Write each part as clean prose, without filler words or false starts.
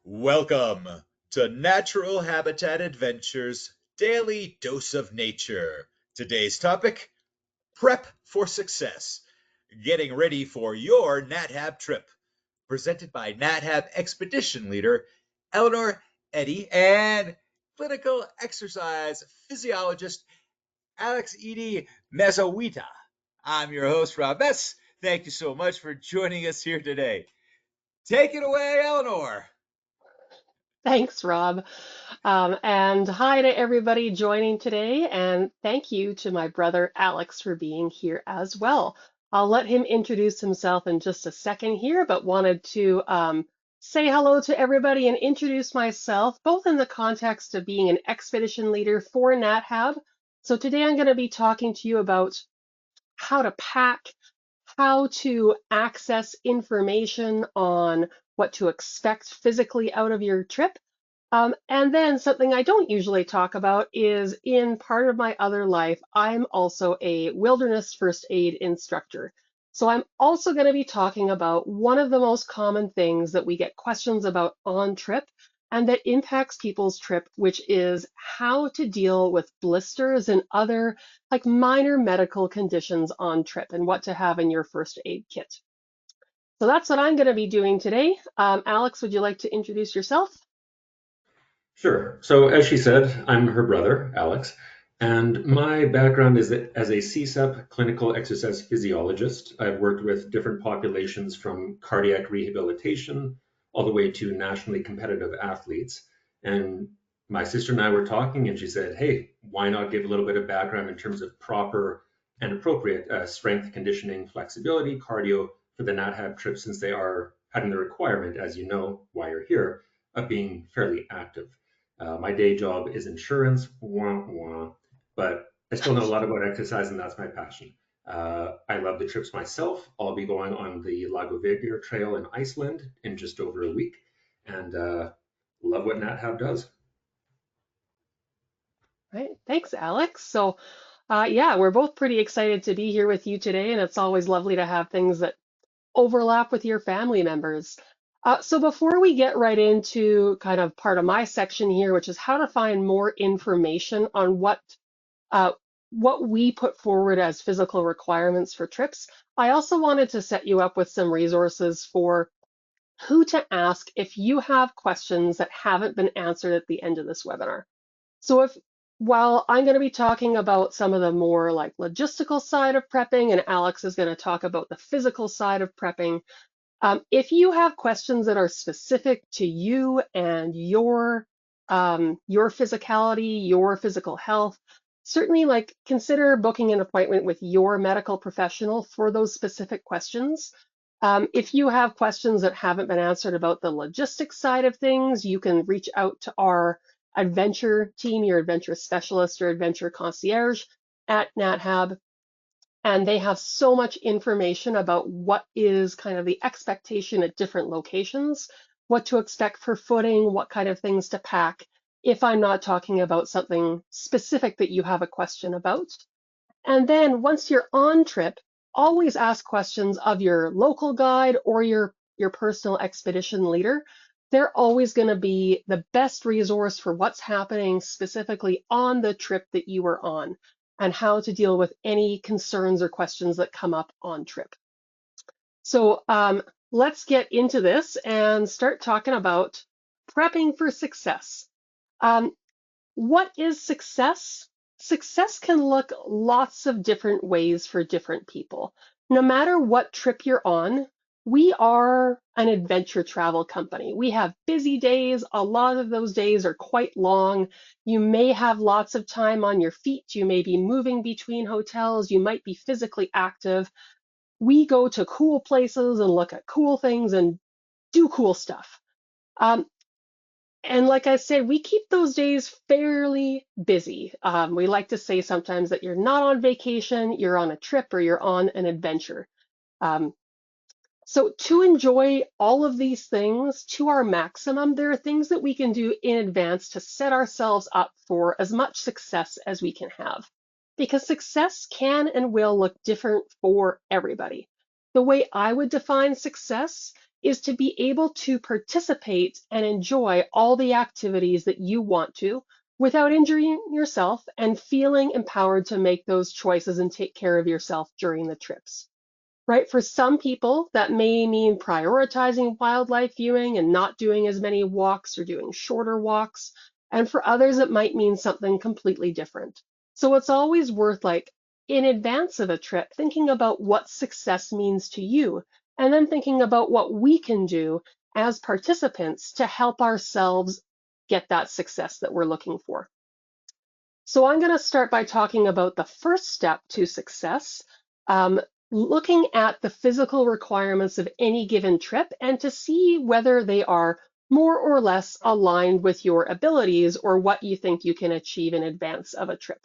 Welcome to Natural Habitat Adventures Daily Dose of Nature. Today's topic, Prep for Success. Getting ready for your Nat Hab trip. Presented by Nat Hab Expedition Leader Eleanor, Edye, and clinical exercise physiologist Edye-Mazowita. I'm your host, Rob S. Thank you so much for joining us here today. Take it away, Eleanor. Thanks, Rob. And hi to everybody joining today. And thank you to my brother Alex for being here as well. I'll let him introduce himself in just a second here, but wanted to say hello to everybody and introduce myself, both in the context of being an expedition leader for Nat Hab. So today I'm going to be talking to you about how to pack, how to access information on what to expect physically out of your trip. And then something I don't usually talk about is in part of my other life, I'm also a wilderness first aid instructor. So I'm also going to be talking about one of the most common things that we get questions about on trip and that impacts people's trip, which is how to deal with blisters and other like minor medical conditions on trip and what to have in your first aid kit. So that's what I'm going to be doing today. Alex, would you like to introduce yourself? Sure. So, as she said, I'm her brother, Alex, and my background is as a CSEP clinical exercise physiologist. I've worked with different populations from cardiac rehabilitation all the way to nationally competitive athletes. And my sister and I were talking, and she said, "Hey, why not give a little bit of background in terms of proper and appropriate strength conditioning, flexibility, cardio for the Nat Hab trip, since they are having the requirement, as you know, while you're here, of being fairly active." My day job is insurance, wah, wah, but I still know a lot about exercise, and that's my passion. I love the trips myself. I'll be going on the Lagovegir Trail in Iceland in just over a week, and love what Nat Hab does. Right. Thanks, Alex. So, yeah, we're both pretty excited to be here with you today, and it's always lovely to have things that overlap with your family members. So before we get right into kind of part of my section here, which is how to find more information on uh, what we put forward as physical requirements for trips, I also wanted to set you up with some resources for who to ask if you have questions that haven't been answered at the end of this webinar. So while I'm going to be talking about some of the more like logistical side of prepping, and Alex is going to talk about the physical side of prepping, if you have questions that are specific to you and your physicality, your physical health, certainly like consider booking an appointment with your medical professional for those specific questions. If you have questions that haven't been answered about the logistics side of things, you can reach out to our adventure team, your adventure specialist or adventure concierge at Nat Hab, and they have so much information about what is kind of the expectation at different locations, what to expect for footing, what kind of things to pack, if I'm not talking about something specific that you have a question about. And then once you're on trip, always ask questions of your local guide or your personal expedition leader. They're always going to be the best resource for what's happening specifically on the trip that you are on and how to deal with any concerns or questions that come up on trip. So let's get into this and start talking about prepping for success. Um, what is success? Success can look lots of different ways for different people. No matter what trip you're on, we are an adventure travel company. We have busy days. A lot of those days are quite long. You may have lots of time on your feet. You may be moving between hotels. You might be physically active. We go to cool places and look at cool things and do cool stuff. Um, and like I said, we keep those days fairly busy. We like to say sometimes that you're not on vacation, you're on a trip or you're on an adventure. Um, so to enjoy all of these things to our maximum, there are things that we can do in advance to set ourselves up for as much success as we can have. Because success can and will look different for everybody. The way I would define success is to be able to participate and enjoy all the activities that you want to without injuring yourself and feeling empowered to make those choices and take care of yourself during the trips. Right? For some people, that may mean prioritizing wildlife viewing and not doing as many walks or doing shorter walks. And for others, it might mean something completely different. So it's always worth, like, in advance of a trip, thinking about what success means to you, and then thinking about what we can do as participants to help ourselves get that success that we're looking for. So I'm going to start by talking about the first step to success, looking at the physical requirements of any given trip and to see whether they are more or less aligned with your abilities or what you think you can achieve in advance of a trip.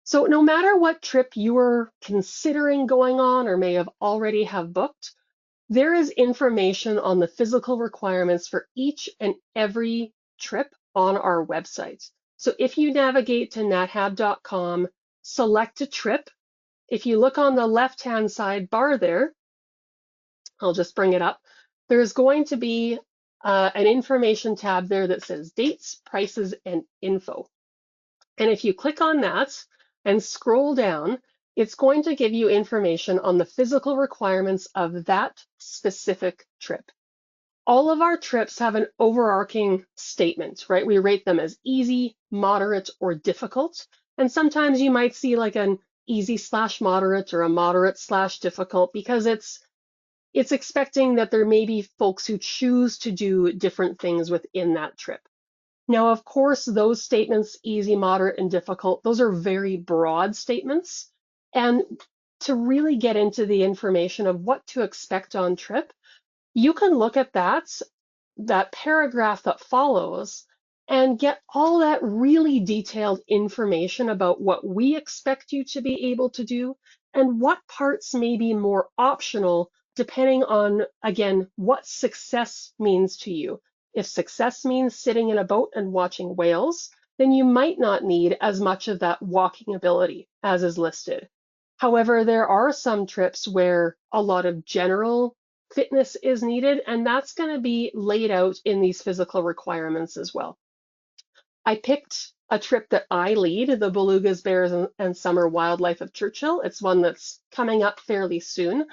So no matter what trip you are considering going on or may have already have booked, there is information on the physical requirements for each and every trip on our website. So if you navigate to nathab.com, select a trip. If you look on the left-hand side bar there, I'll just bring it up. There's going to be an information tab there that says dates, prices, and info. And if you click on that and scroll down, it's going to give you information on the physical requirements of that specific trip. All of our trips have an overarching statement, right? We rate them as easy, moderate, or difficult. And sometimes you might see like an easy/moderate or a moderate/difficult because it's expecting that there may be folks who choose to do different things within that trip. Now, of course, those statements, easy, moderate, and difficult, those are very broad statements. And to really get into the information of what to expect on trip, you can look at that paragraph that follows and get all that really detailed information about what we expect you to be able to do and what parts may be more optional depending on, again, what success means to you. If success means sitting in a boat and watching whales, then you might not need as much of that walking ability as is listed. However, there are some trips where a lot of general fitness is needed, and that's going to be laid out in these physical requirements as well. I picked a trip that I lead, the Belugas, Bears, and Summer Wildlife of Churchill. It's one that's coming up fairly soon.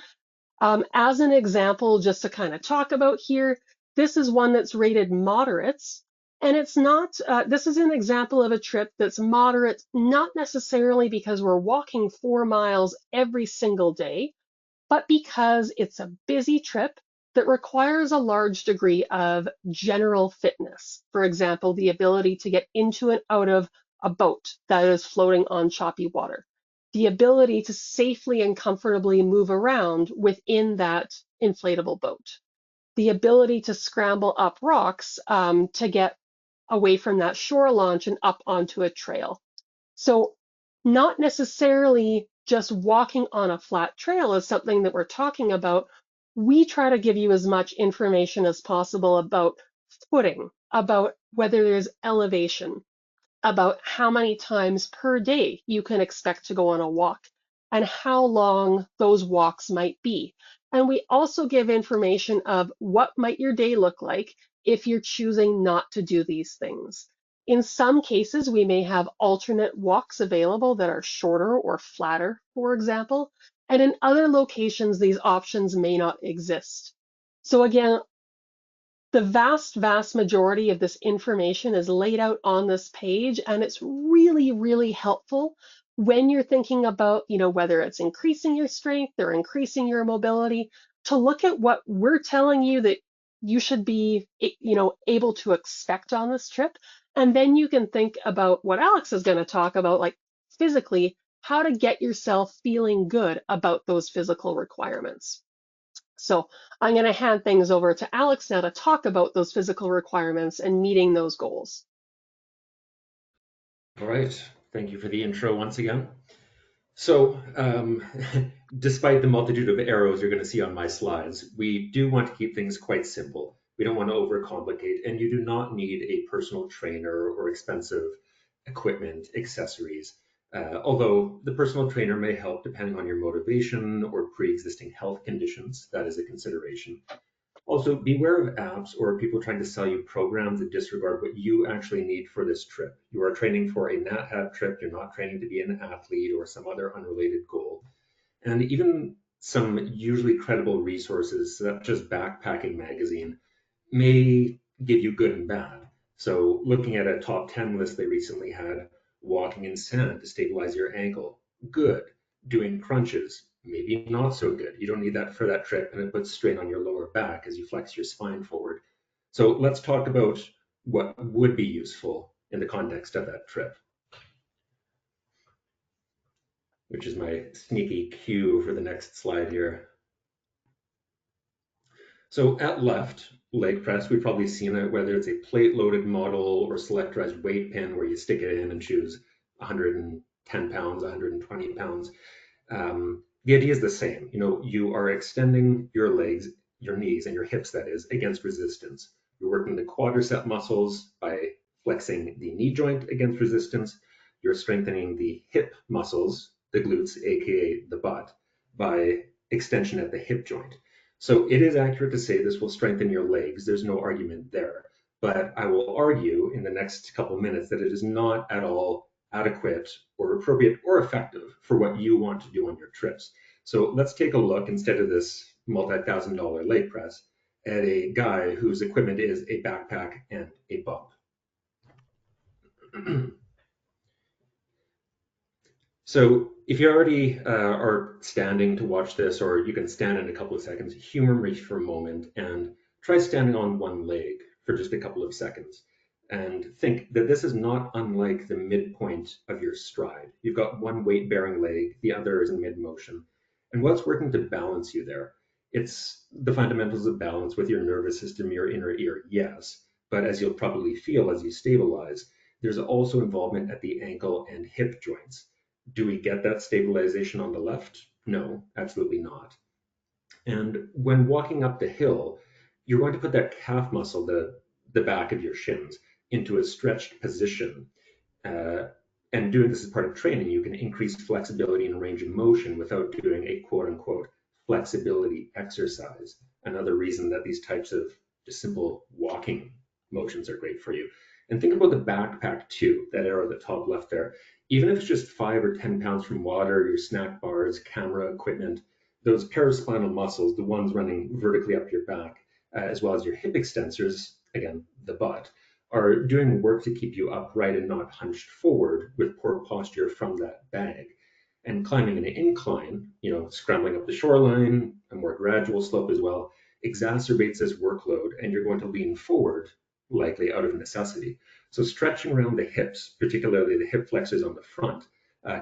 As an example, just to kind of talk about here, this is one that's rated moderates, and it's not, this is an example of a trip that's moderate, not necessarily because we're walking 4 miles every single day, but because it's a busy trip that requires a large degree of general fitness. For example, the ability to get into and out of a boat that is floating on choppy water, the ability to safely and comfortably move around within that inflatable boat, the ability to scramble up rocks to get away from that shore launch and up onto a trail. So not necessarily just walking on a flat trail is something that we're talking about. We try to give you as much information as possible about footing, about whether there's elevation, about how many times per day you can expect to go on a walk and how long those walks might be. And we also give information of what might your day look like if you're choosing not to do these things. In some cases, we may have alternate walks available that are shorter or flatter, for example, and in other locations, these options may not exist. So again, the vast majority of this information is laid out on this page, and it's really, really helpful when you're thinking about, whether it's increasing your strength or increasing your mobility, to look at what we're telling you that you should be, able to expect on this trip. And then you can think about what Alex is going to talk about, like physically, how to get yourself feeling good about those physical requirements. So I'm going to hand things over to Alex now to talk about those physical requirements and meeting those goals. All right. Thank you for the intro once again. So, despite the multitude of arrows you're going to see on my slides, we do want to keep things quite simple. We don't want to overcomplicate, and you do not need a personal trainer or expensive equipment, accessories. Although the personal trainer may help depending on your motivation or pre-existing health conditions. That is a consideration. Also, beware of apps or people trying to sell you programs that disregard what you actually need for this trip. You are training for a Nat Hab trip. You're not training to be an athlete or some other unrelated goal. And even some usually credible resources, such as Backpacking Magazine, may give you good and bad. So, looking at a top 10 list they recently had, walking in sand to stabilize your ankle, good. Doing crunches, maybe not so good. You don't need that for that trip, and it puts strain on your lower back as you flex your spine forward. So, let's talk about what would be useful in the context of that trip, which is my sneaky cue for the next slide here. So at left, leg press, we've probably seen it, whether it's a plate-loaded model or selectorized weight pin where you stick it in and choose 110 pounds, 120 pounds. The idea is the same. You are extending your legs, your knees, and your hips, that is, against resistance. You're working the quadricep muscles by flexing the knee joint against resistance. You're strengthening the hip muscles, the glutes, aka the butt, by extension at the hip joint. So it is accurate to say this will strengthen your legs. There's no argument there. But I will argue in the next couple of minutes that it is not at all adequate or appropriate or effective for what you want to do on your trips. So let's take a look, instead of this multi-$1,000 leg press, at a guy whose equipment is a backpack and a bump. So if you already are standing to watch this, or you can stand in a couple of seconds, humor me for a moment and try standing on one leg for just a couple of seconds. And think that this is not unlike the midpoint of your stride. You've got one weight-bearing leg, the other is in mid-motion. And what's working to balance you there? It's the fundamentals of balance with your nervous system, your inner ear, yes. But as you'll probably feel as you stabilize, there's also involvement at the ankle and hip joints. Do we get that stabilization on the left? No, absolutely not. And when walking up the hill, you're going to put that calf muscle, the back of your shins, into a stretched position. Uh, and doing this as part of training, you can increase flexibility and range of motion without doing a quote unquote flexibility exercise. Another reason that these types of just simple walking motions are great for you. And think about the backpack too, that arrow at the top left there. Even if it's just 5 or 10 pounds from water, your snack bars, camera equipment, those paraspinal muscles, the ones running vertically up your back, as well as your hip extensors, again, the butt, are doing work to keep you upright and not hunched forward with poor posture from that bag. And climbing an incline, scrambling up the shoreline, a more gradual slope as well, exacerbates this workload, and you're going to lean forward, likely out of necessity. So stretching around the hips, particularly the hip flexors on the front,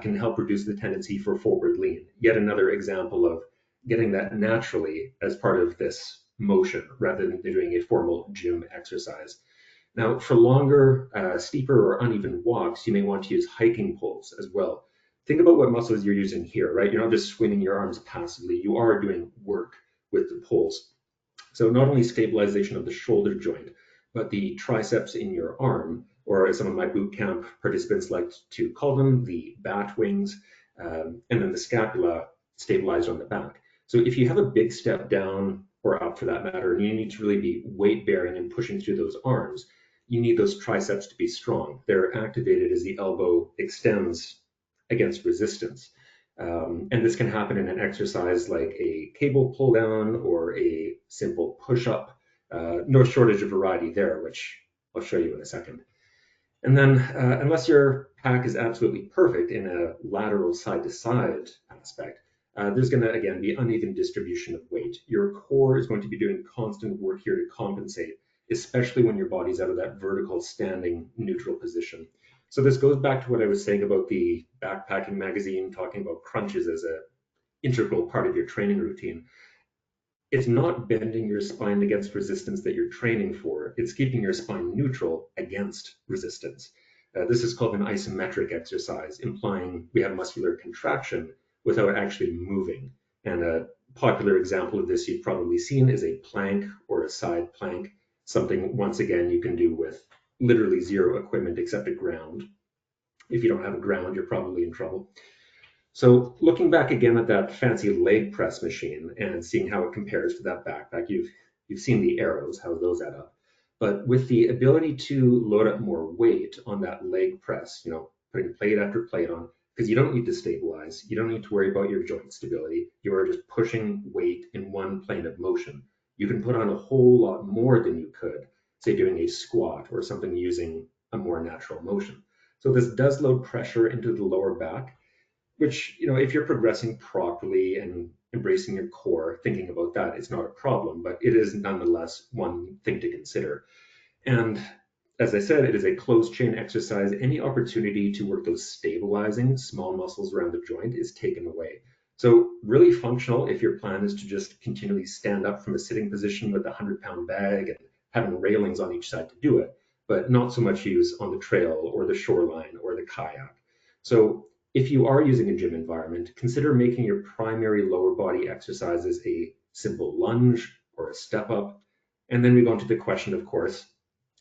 can help reduce the tendency for forward lean. Yet another example of getting that naturally as part of this motion rather than doing a formal gym exercise. Now, for longer, steeper or uneven walks, you may want to use hiking poles as well. Think about what muscles you're using here, right? You're not just swinging your arms passively. You are doing work with the poles. So not only stabilization of the shoulder joint, but the triceps in your arm, or as some of my boot camp participants like to call them, the bat wings, and then the scapula stabilized on the back. So if you have a big step down or up for that matter, and you need to really be weight bearing and pushing through those arms, you need those triceps to be strong. They're activated as the elbow extends against resistance. And this can happen in an exercise like a cable pull down or a simple push up. No shortage of variety there, which I'll show you in a second. And then, unless your pack is absolutely perfect in a lateral side to side aspect, there's going to, again, be uneven distribution of weight. Your core is going to be doing constant work here to compensate, especially when your body's out of that vertical standing neutral position. So this goes back to what I was saying about the backpacking magazine, talking about crunches as an integral part of your training routine. It's not bending your spine against resistance that you're training for. It's keeping your spine neutral against resistance. This is called an isometric exercise, implying we have muscular contraction without actually moving. And a popular example of this you've probably seen is a plank or a side plank, something, once again, you can do with literally zero equipment except a ground. If you don't have a ground, you're probably in trouble. So looking back again at that fancy leg press machine and seeing how it compares to that backpack, you've seen the arrows, how those add up. But with the ability to load up more weight on that leg press, putting plate after plate on, because you don't need to stabilize, you don't need to worry about your joint stability. You are just pushing weight in one plane of motion. You can put on a whole lot more than you could, say, doing a squat or something using a more natural motion. So this does load pressure into the lower back, which, if you're progressing properly and embracing your core, thinking about that, it's not a problem, but it is nonetheless one thing to consider. And as I said, it is a closed chain exercise. Any opportunity to work those stabilizing small muscles around the joint is taken away. So really functional if your plan is to just continually stand up from a sitting position with a 100-pound bag and having railings on each side to do it, but not so much use on the trail or the shoreline or the kayak. So if you are using a gym environment, consider making your primary lower body exercises a simple lunge or a step up. And then we go into the question, of course,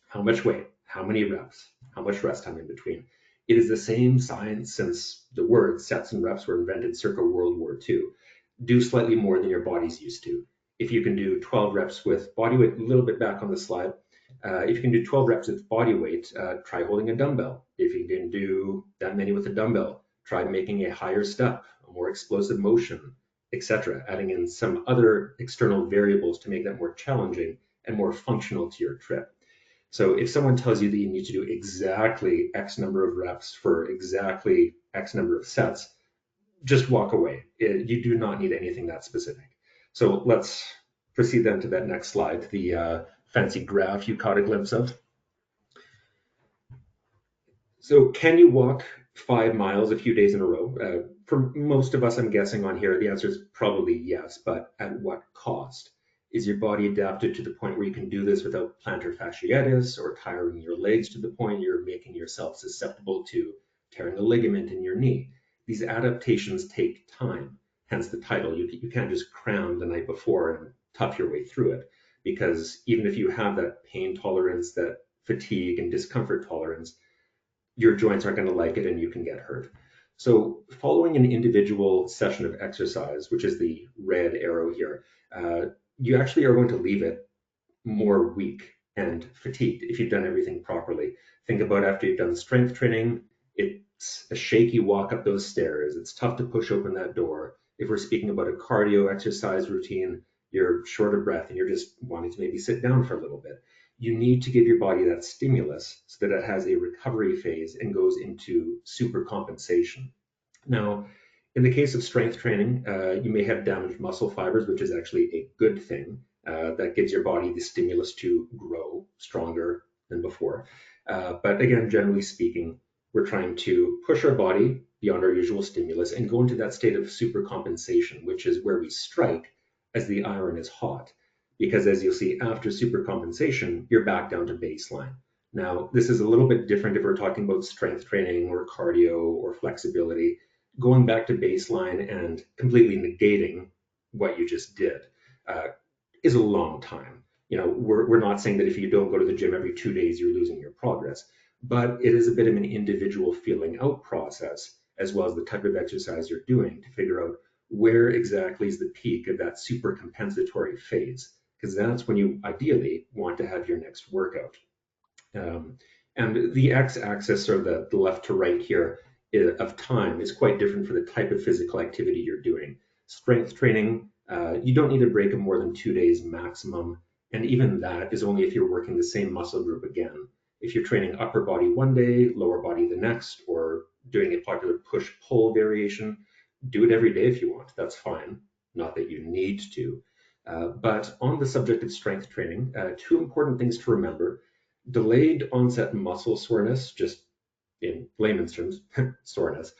how much weight, how many reps, how much rest time in between. It is the same science since the words sets and reps were invented circa World War II. Do slightly more than your body's used to. If you can do 12 reps with body weight, a little bit back on the slide, if you can do 12 reps with body weight, try holding a dumbbell. If you can do that many with a dumbbell, try making a higher step, a more explosive motion, etc., adding in some other external variables to make that more challenging and more functional to your trip. So if someone tells you that you need to do exactly X number of reps for exactly X number of sets, just walk away. You do not need anything that specific. So let's proceed then to that next slide, the fancy graph you caught a glimpse of. So can you walk 5 miles a few days in a row? For most of us, I'm guessing on here, the answer is probably yes, but at what cost? Is your body adapted to the point where you can do this without plantar fasciitis or tiring your legs to the point you're making yourself susceptible to tearing a ligament in your knee? These adaptations take time, hence the title. You can't just cram the night before and tough your way through it, because even if you have that pain tolerance, that fatigue and discomfort tolerance, your joints aren't going to like it and you can get hurt. So following an individual session of exercise, which is the red arrow here, you actually are going to leave it more weak and fatigued if you've done everything properly. Think about after you've done strength training, it's a shaky walk up those stairs. It's tough to push open that door. If we're speaking about a cardio exercise routine, you're short of breath and you're just wanting to maybe sit down for a little bit. You need to give your body that stimulus so that it has a recovery phase and goes into super compensation. Now, in the case of strength training, you may have damaged muscle fibers, which is actually a good thing. That gives your body the stimulus to grow stronger than before. But again, generally speaking, we're trying to push our body beyond our usual stimulus and go into that state of supercompensation, which is where we strike as the iron is hot. Because as you'll see, after supercompensation, you're back down to baseline. Now, this is a little bit different if we're talking about strength training or cardio or flexibility. Going back to baseline and completely negating what you just did is a long time. We're not saying that if you don't go to the gym every 2 days, you're losing your progress, but it is a bit of an individual feeling out process, as well as the type of exercise you're doing to figure out where exactly is the peak of that super compensatory phase, because that's when you ideally want to have your next workout. And the x-axis, or the left to right here, of time is quite different for the type of physical activity you're doing. Strength training, you don't need a break of more than 2 days maximum. And even that is only if you're working the same muscle group again. If you're training upper body one day, lower body the next, or doing a popular push-pull variation, do it every day if you want. That's fine. Not that you need to. But on the subject of strength training, two important things to remember. Delayed onset muscle soreness, just in layman's terms, soreness,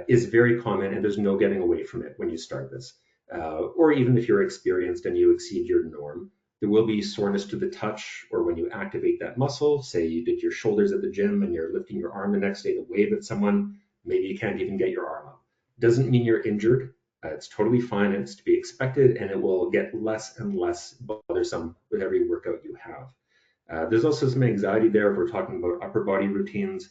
is very common, and there's no getting away from it when you start this. Or even if you're experienced and you exceed your norm, there will be soreness to the touch, or when you activate that muscle. Say you did your shoulders at the gym and you're lifting your arm the next day to wave at someone, maybe you can't even get your arm up. Doesn't mean you're injured. It's totally fine, and it's to be expected, and it will get less and less bothersome with every workout you have. There's also some anxiety there if we're talking about upper body routines.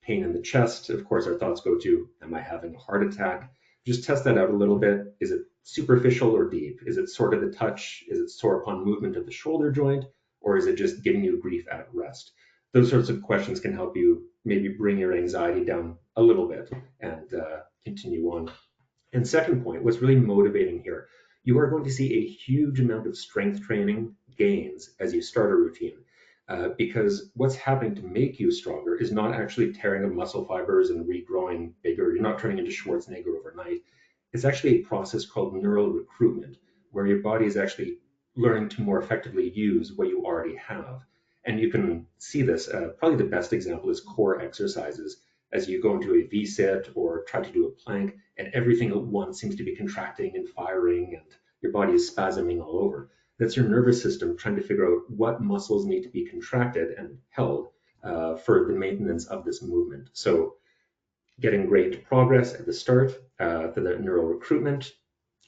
pain in the chest, of course, our thoughts go to, am I having a heart attack? Just test that out a little bit. Is it superficial or deep? Is it sore to the touch? Is it sore upon movement of the shoulder joint? Or is it just giving you grief at rest? Those sorts of questions can help you maybe bring your anxiety down a little bit and continue on. And second point, what's really motivating here, you are going to see a huge amount of strength training gains as you start a routine. Because what's happening to make you stronger is not actually tearing of muscle fibers and regrowing bigger. You're not turning into Schwarzenegger overnight. It's actually a process called neural recruitment, where your body is actually learning to more effectively use what you already have. And you can see this, probably the best example is core exercises. As you go into a V-sit or try to do a plank, and everything at once seems to be contracting and firing, and your body is spasming all over. That's your nervous system trying to figure out what muscles need to be contracted and held for the maintenance of this movement. So getting great progress at the start for the neural recruitment,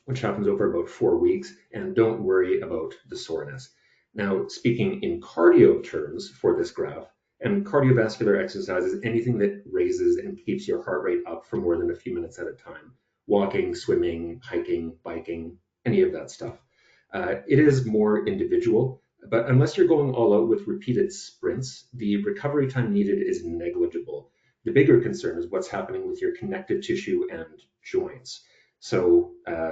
which happens over about 4 weeks, and don't worry about the soreness. Now, speaking in cardio terms for this graph, and cardiovascular exercise is anything that raises and keeps your heart rate up for more than a few minutes at a time. Walking, swimming, hiking, biking, any of that stuff. It is more individual, but unless you're going all out with repeated sprints, the recovery time needed is negligible. The bigger concern is what's happening with your connective tissue and joints. So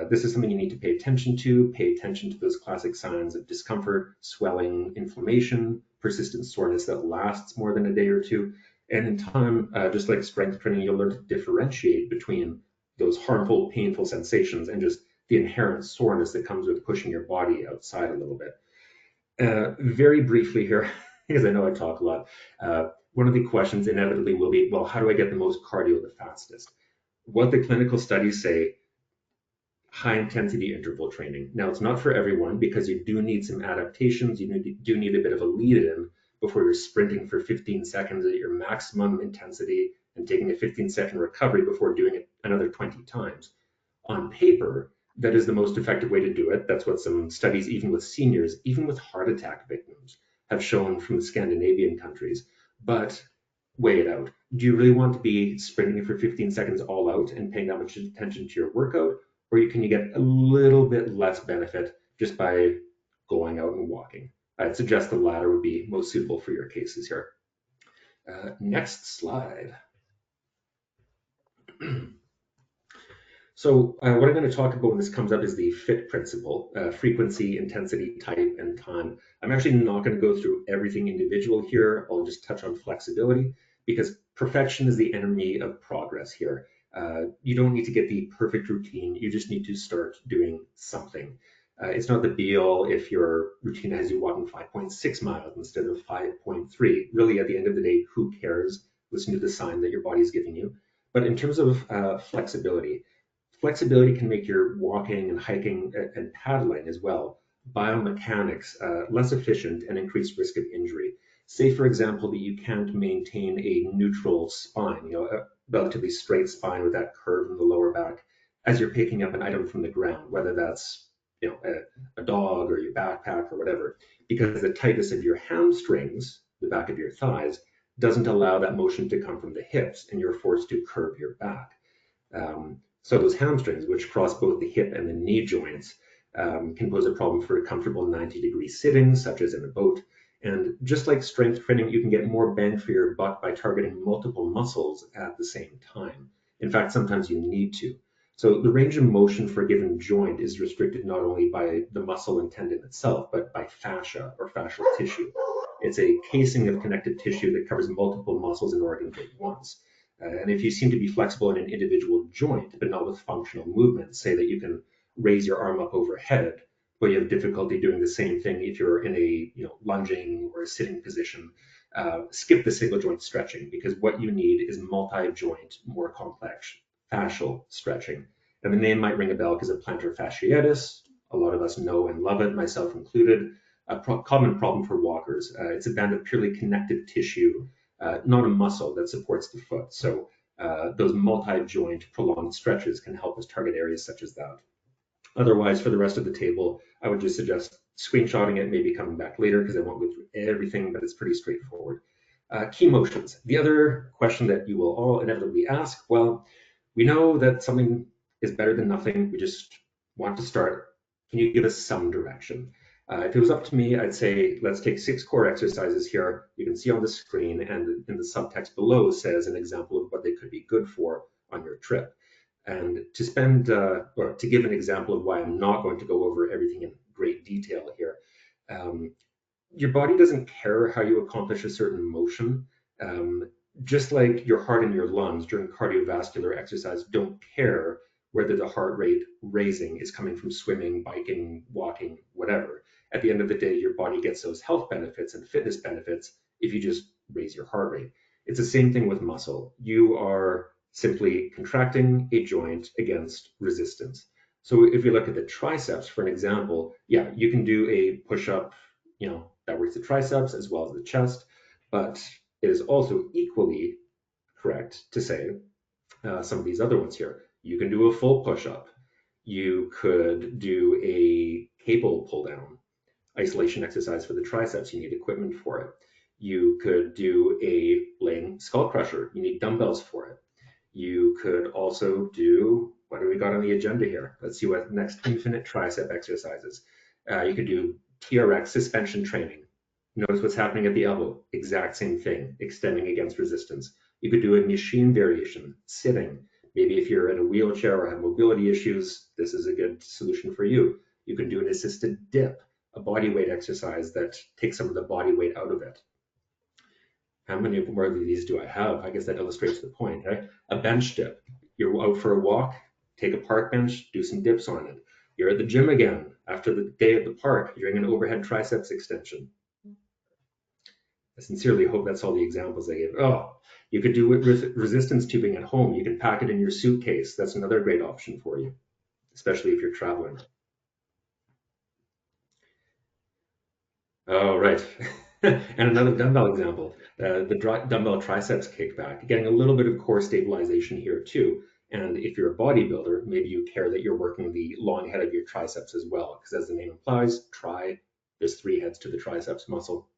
this is something you need to pay attention to. Pay attention to those classic signs of discomfort, swelling, inflammation, persistent soreness that lasts more than a day or two. And in time, just like strength training, you'll learn to differentiate between those harmful, painful sensations and just the inherent soreness that comes with pushing your body outside a little bit. Very briefly here, because I know I talk a lot, one of the questions inevitably will be, well, how do I get the most cardio the fastest? What the clinical studies say, high intensity interval training. Now, it's not for everyone because you do need some adaptations. You do need a bit of a lead in before you're sprinting for 15 seconds at your maximum intensity and taking a 15-second recovery before doing it another 20 times. On paper, that is the most effective way to do it. That's what some studies, even with seniors, even with heart attack victims, have shown from the Scandinavian countries. But weigh it out. Do you really want to be sprinting for 15 seconds all out and paying that much attention to your workout? Or can you get a little bit less benefit just by going out and walking? I'd suggest the latter would be most suitable for your cases here. Next slide. So what I'm going to talk about when this comes up is the FIT principle, frequency, intensity, type, and time. I'm actually not going to go through everything individual here. I'll just touch on flexibility because perfection is the enemy of progress here. You don't need to get the perfect routine. You just need to start doing something. It's not the be-all if your routine has you walking 5.6 miles instead of 5.3. Really, at the end of the day, who cares? Listen to the sign that your body's giving you. But in terms of flexibility can make your walking and hiking and paddling as well, biomechanics, less efficient and increased risk of injury. Say, for example, that you can't maintain a neutral spine, a relatively straight spine with that curve in the lower back as you're picking up an item from the ground, whether that's a dog or your backpack or whatever, because the tightness of your hamstrings, the back of your thighs, doesn't allow that motion to come from the hips, and you're forced to curve your back. So those hamstrings, which cross both the hip and the knee joints, can pose a problem for a comfortable 90-degree sitting, such as in a boat. And just like strength training, you can get more bang for your buck by targeting multiple muscles at the same time. In fact, sometimes you need to. So the range of motion for a given joint is restricted not only by the muscle and tendon itself, but by fascia or fascial tissue. It's a casing of connective tissue that covers multiple muscles and organs at once. And if you seem to be flexible in an individual joint, but not with functional movement, say that you can raise your arm up overhead, but you have difficulty doing the same thing if you're in a lunging or a sitting position, skip the single joint stretching because what you need is multi-joint, more complex fascial stretching. And the name might ring a bell because of plantar fasciitis. A lot of us know and love it, myself included. A common problem for walkers. It's a band of purely connective tissue, not a muscle that supports the foot. So those multi-joint prolonged stretches can help us target areas such as that. Otherwise, for the rest of the table, I would just suggest screenshotting it, maybe coming back later because I won't go through everything, but it's pretty straightforward. Key motions. The other question that you will all inevitably ask, well, we know that something is better than nothing. We just want to start. Can you give us some direction? If it was up to me, I'd say let's take 6 core exercises here. You can see on the screen, and in the subtext below says an example of what they could be good for on your trip. And to or to give an example of why I'm not going to go over everything in great detail here, um, your body doesn't care how you accomplish a certain motion. Um, just like your heart and your lungs during cardiovascular exercise don't care whether the heart rate raising is coming from swimming, biking, walking, whatever. At the end of the day, your body gets those health benefits and fitness benefits if you just raise your heart rate. It's the same thing with muscle. You are simply contracting a joint against resistance. So if you look at the triceps, for an example, yeah, you can do a push-up, that works the triceps as well as the chest, but it is also equally correct to say some of these other ones here. You can do a full push-up. You could do a cable pull down, isolation exercise for the triceps. You need equipment for it. You could do a laying skull crusher. You need dumbbells for it. You could also do, what do we got on the agenda here? Let's see what next, infinite tricep exercises. You could do TRX suspension training. Notice what's happening at the elbow. Exact same thing, extending against resistance. You could do a machine variation, sitting. Maybe if you're in a wheelchair or have mobility issues, this is a good solution for you. You can do an assisted dip, a body weight exercise that takes some of the body weight out of it. How many more of these do I have? I guess that illustrates the point, right? A bench dip. You're out for a walk, take a park bench, do some dips on it. You're at the gym again. After the day at the park, you're doing an overhead triceps extension. I sincerely hope that's all the examples I gave. Oh, you could do resistance tubing at home. You can pack it in your suitcase. That's another great option for you, especially if you're traveling. Oh, right. And another dumbbell example, the dumbbell triceps kickback, getting a little bit of core stabilization here too. And if you're a bodybuilder, maybe you care that you're working the long head of your triceps as well, because as the name implies, there's 3 heads to the triceps muscle.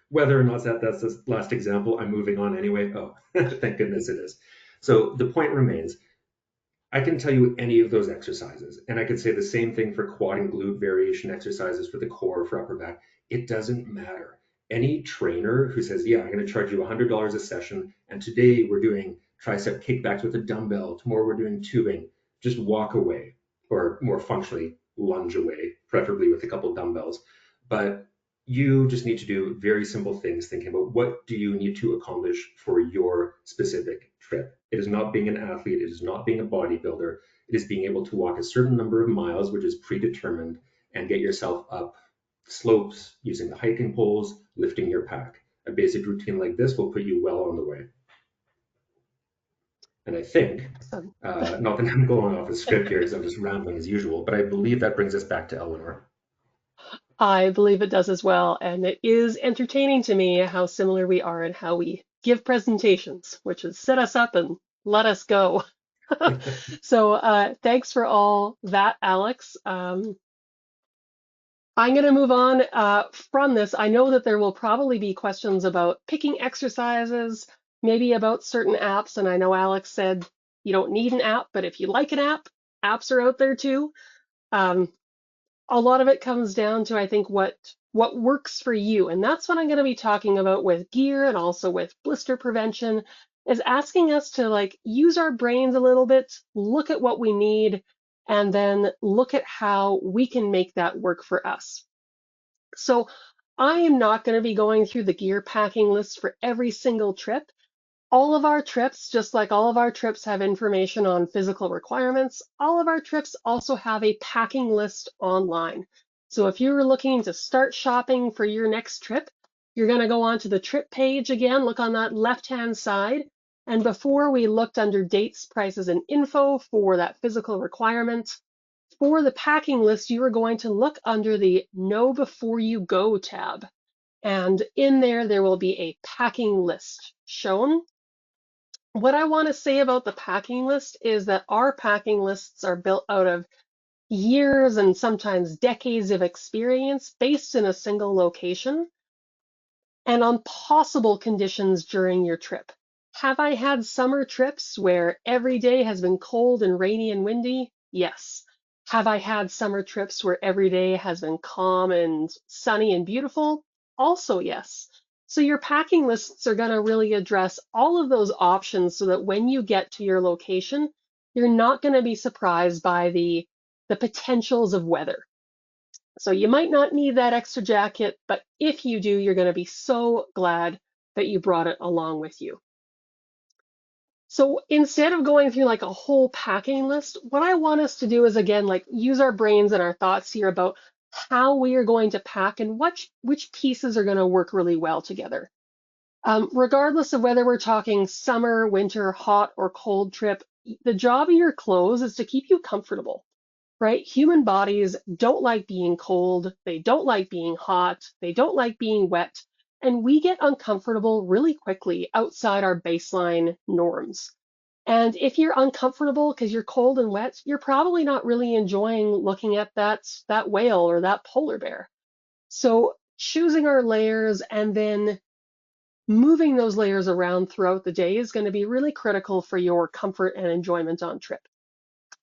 Whether or not that's the last example, I'm moving on anyway. Oh, thank goodness it is. So the point remains, I can tell you any of those exercises, and I could say the same thing for quad and glute variation exercises for the core, for upper back. It doesn't matter. Any trainer who says, yeah, I'm going to charge you $100 a session, and today we're doing tricep kickbacks with a dumbbell, tomorrow we're doing tubing, just walk away, or more functionally, lunge away, preferably with a couple dumbbells. But you just need to do very simple things, thinking about what do you need to accomplish for your specific trip. It is not being an athlete, it is not being a bodybuilder, it is being able to walk a certain number of miles, which is predetermined, and get yourself up slopes using the hiking poles, lifting your pack. A basic routine like this will put you well on the way. And I think, Awesome. not that I'm going off the script here because I'm just rambling as usual, but I believe that brings us back to Eleanor. I believe it does as well, and it is entertaining to me how similar we are in how we give presentations, which is set us up and let us go. So thanks for all that, Alex. I'm going to move on from this. I know that there will probably be questions about picking exercises, maybe about certain apps, and I know Alex said you don't need an app, but if you like an app, apps are out there too. Um, a lot of it comes down to, I think, what works for you. And that's what I'm going to be talking about with gear and also with blister prevention, is asking us to like use our brains a little bit, look at what we need, and then look at how we can make that work for us. So I am not going to be going through the gear packing list for every single trip. All of our trips, just like all of our trips have information on physical requirements, all of our trips also have a packing list online. So if you're looking to start shopping for your next trip, you're going to go onto the trip page again, look on that left-hand side. And before we looked under dates, prices, and info for that physical requirement, for the packing list, you are going to look under the Know Before You Go tab. And in there, there will be a packing list shown. What I want to say about the packing list is that our packing lists are built out of years and sometimes decades of experience based in a single location. and on possible conditions during your trip. Have I had summer trips where every day has been cold and rainy and windy? Yes. Have I had summer trips where every day has been calm and sunny and beautiful? Also, yes. So your packing lists are going to really address all of those options so that when you get to your location, you're not going to be surprised by the potentials of weather. So you might not need that extra jacket, but if you do, you're going to be so glad that you brought it along with you. So instead of going through like a whole packing list, what I want us to do is again, like use our brains and our thoughts here about how we are going to pack and which pieces are going to work really well together. Regardless of whether we're talking summer, winter, hot, or cold trip, the job of your clothes is to keep you comfortable, right? Human bodies don't like being cold, they don't like being hot, they don't like being wet, and we get uncomfortable really quickly outside our baseline norms. And if you're uncomfortable because you're cold and wet, you're probably not really enjoying looking at that whale or that polar bear. So choosing our layers and then moving those layers around throughout the day is going to be really critical for your comfort and enjoyment on trip.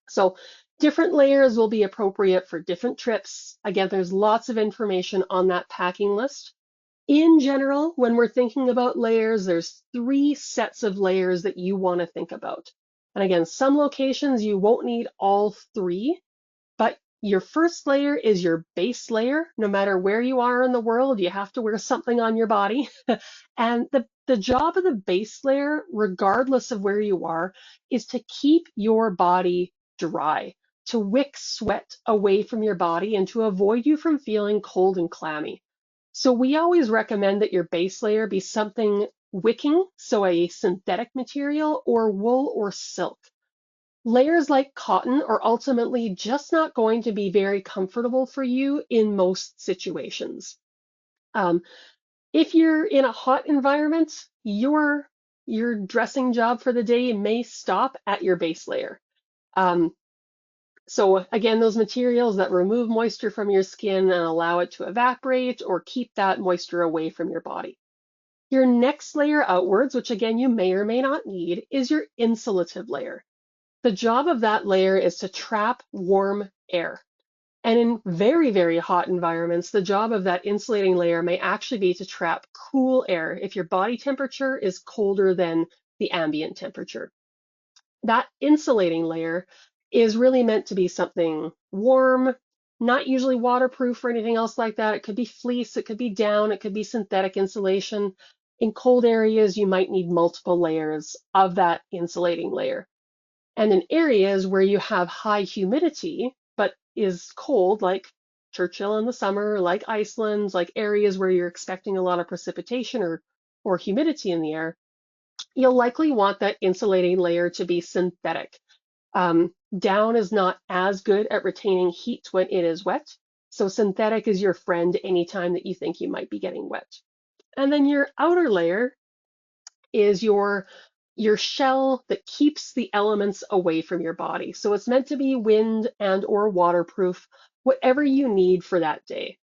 So different layers will be appropriate for different trips. Again, there's lots of information on that packing list. In general, when we're thinking about layers, there's 3 sets of layers that you want to think about. And again, some locations you won't need all 3, but your first layer is your base layer. No matter where you are in the world, you have to wear something on your body. And the job of the base layer, regardless of where you are, is to keep your body dry, to wick sweat away from your body and to avoid you from feeling cold and clammy. So we always recommend that your base layer be something wicking, so a synthetic material or wool or silk. Layers like cotton are ultimately just not going to be very comfortable for you in most situations. If you're in a hot environment, your dressing job for the day may stop at your base layer. So again, those materials that remove moisture from your skin and allow it to evaporate or keep that moisture away from your body. Your next layer outwards, which again you may or may not need, is your insulative layer. The job of that layer is to trap warm air. And in very, very hot environments, the job of that insulating layer may actually be to trap cool air if your body temperature is colder than the ambient temperature. That insulating layer is really meant to be something warm, not usually waterproof or anything else like that. It could be fleece, it could be down, it could be synthetic insulation. In cold areas, you might need multiple layers of that insulating layer. And in areas where you have high humidity, but is cold, like Churchill in the summer, like Iceland, like areas where you're expecting a lot of precipitation or humidity in the air, you'll likely want that insulating layer to be synthetic. Down is not as good at retaining heat when it is wet, so synthetic is your friend anytime that you think you might be getting wet. And then your outer layer is your shell that keeps the elements away from your body. So it's meant to be wind and or waterproof, whatever you need for that day.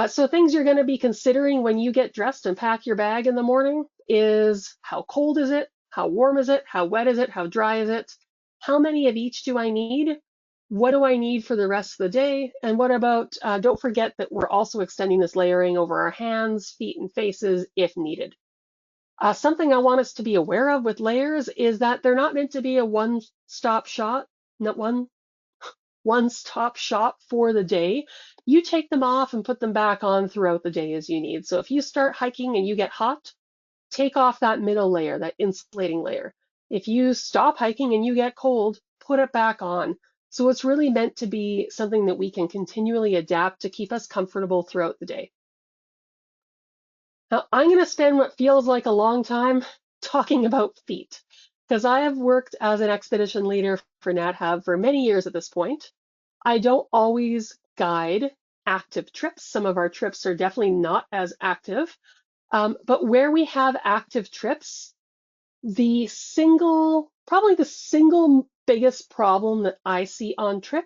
So things you're going to be considering when you get dressed and pack your bag in the morning is how cold is it? How warm is it? How wet is it? How dry is it? How many of each do I need? What do I need for the rest of the day? And what about, don't forget that we're also extending this layering over our hands, feet, and faces if needed. Something I want us to be aware of with layers is that they're not meant to be a one-stop shop, not one-stop shop for the day. You take them off and put them back on throughout the day as you need. So if you start hiking and you get hot, take off that middle layer, that insulating layer. If you stop hiking and you get cold, put it back on. So it's really meant to be something that we can continually adapt to keep us comfortable throughout the day. Now, I'm going to spend what feels like a long time talking about feet, because I have worked as an expedition leader for Nat Hab for many years at this point. I don't always guide active trips. Some of our trips are definitely not as active, but where we have active trips, probably the single biggest problem that I see on trip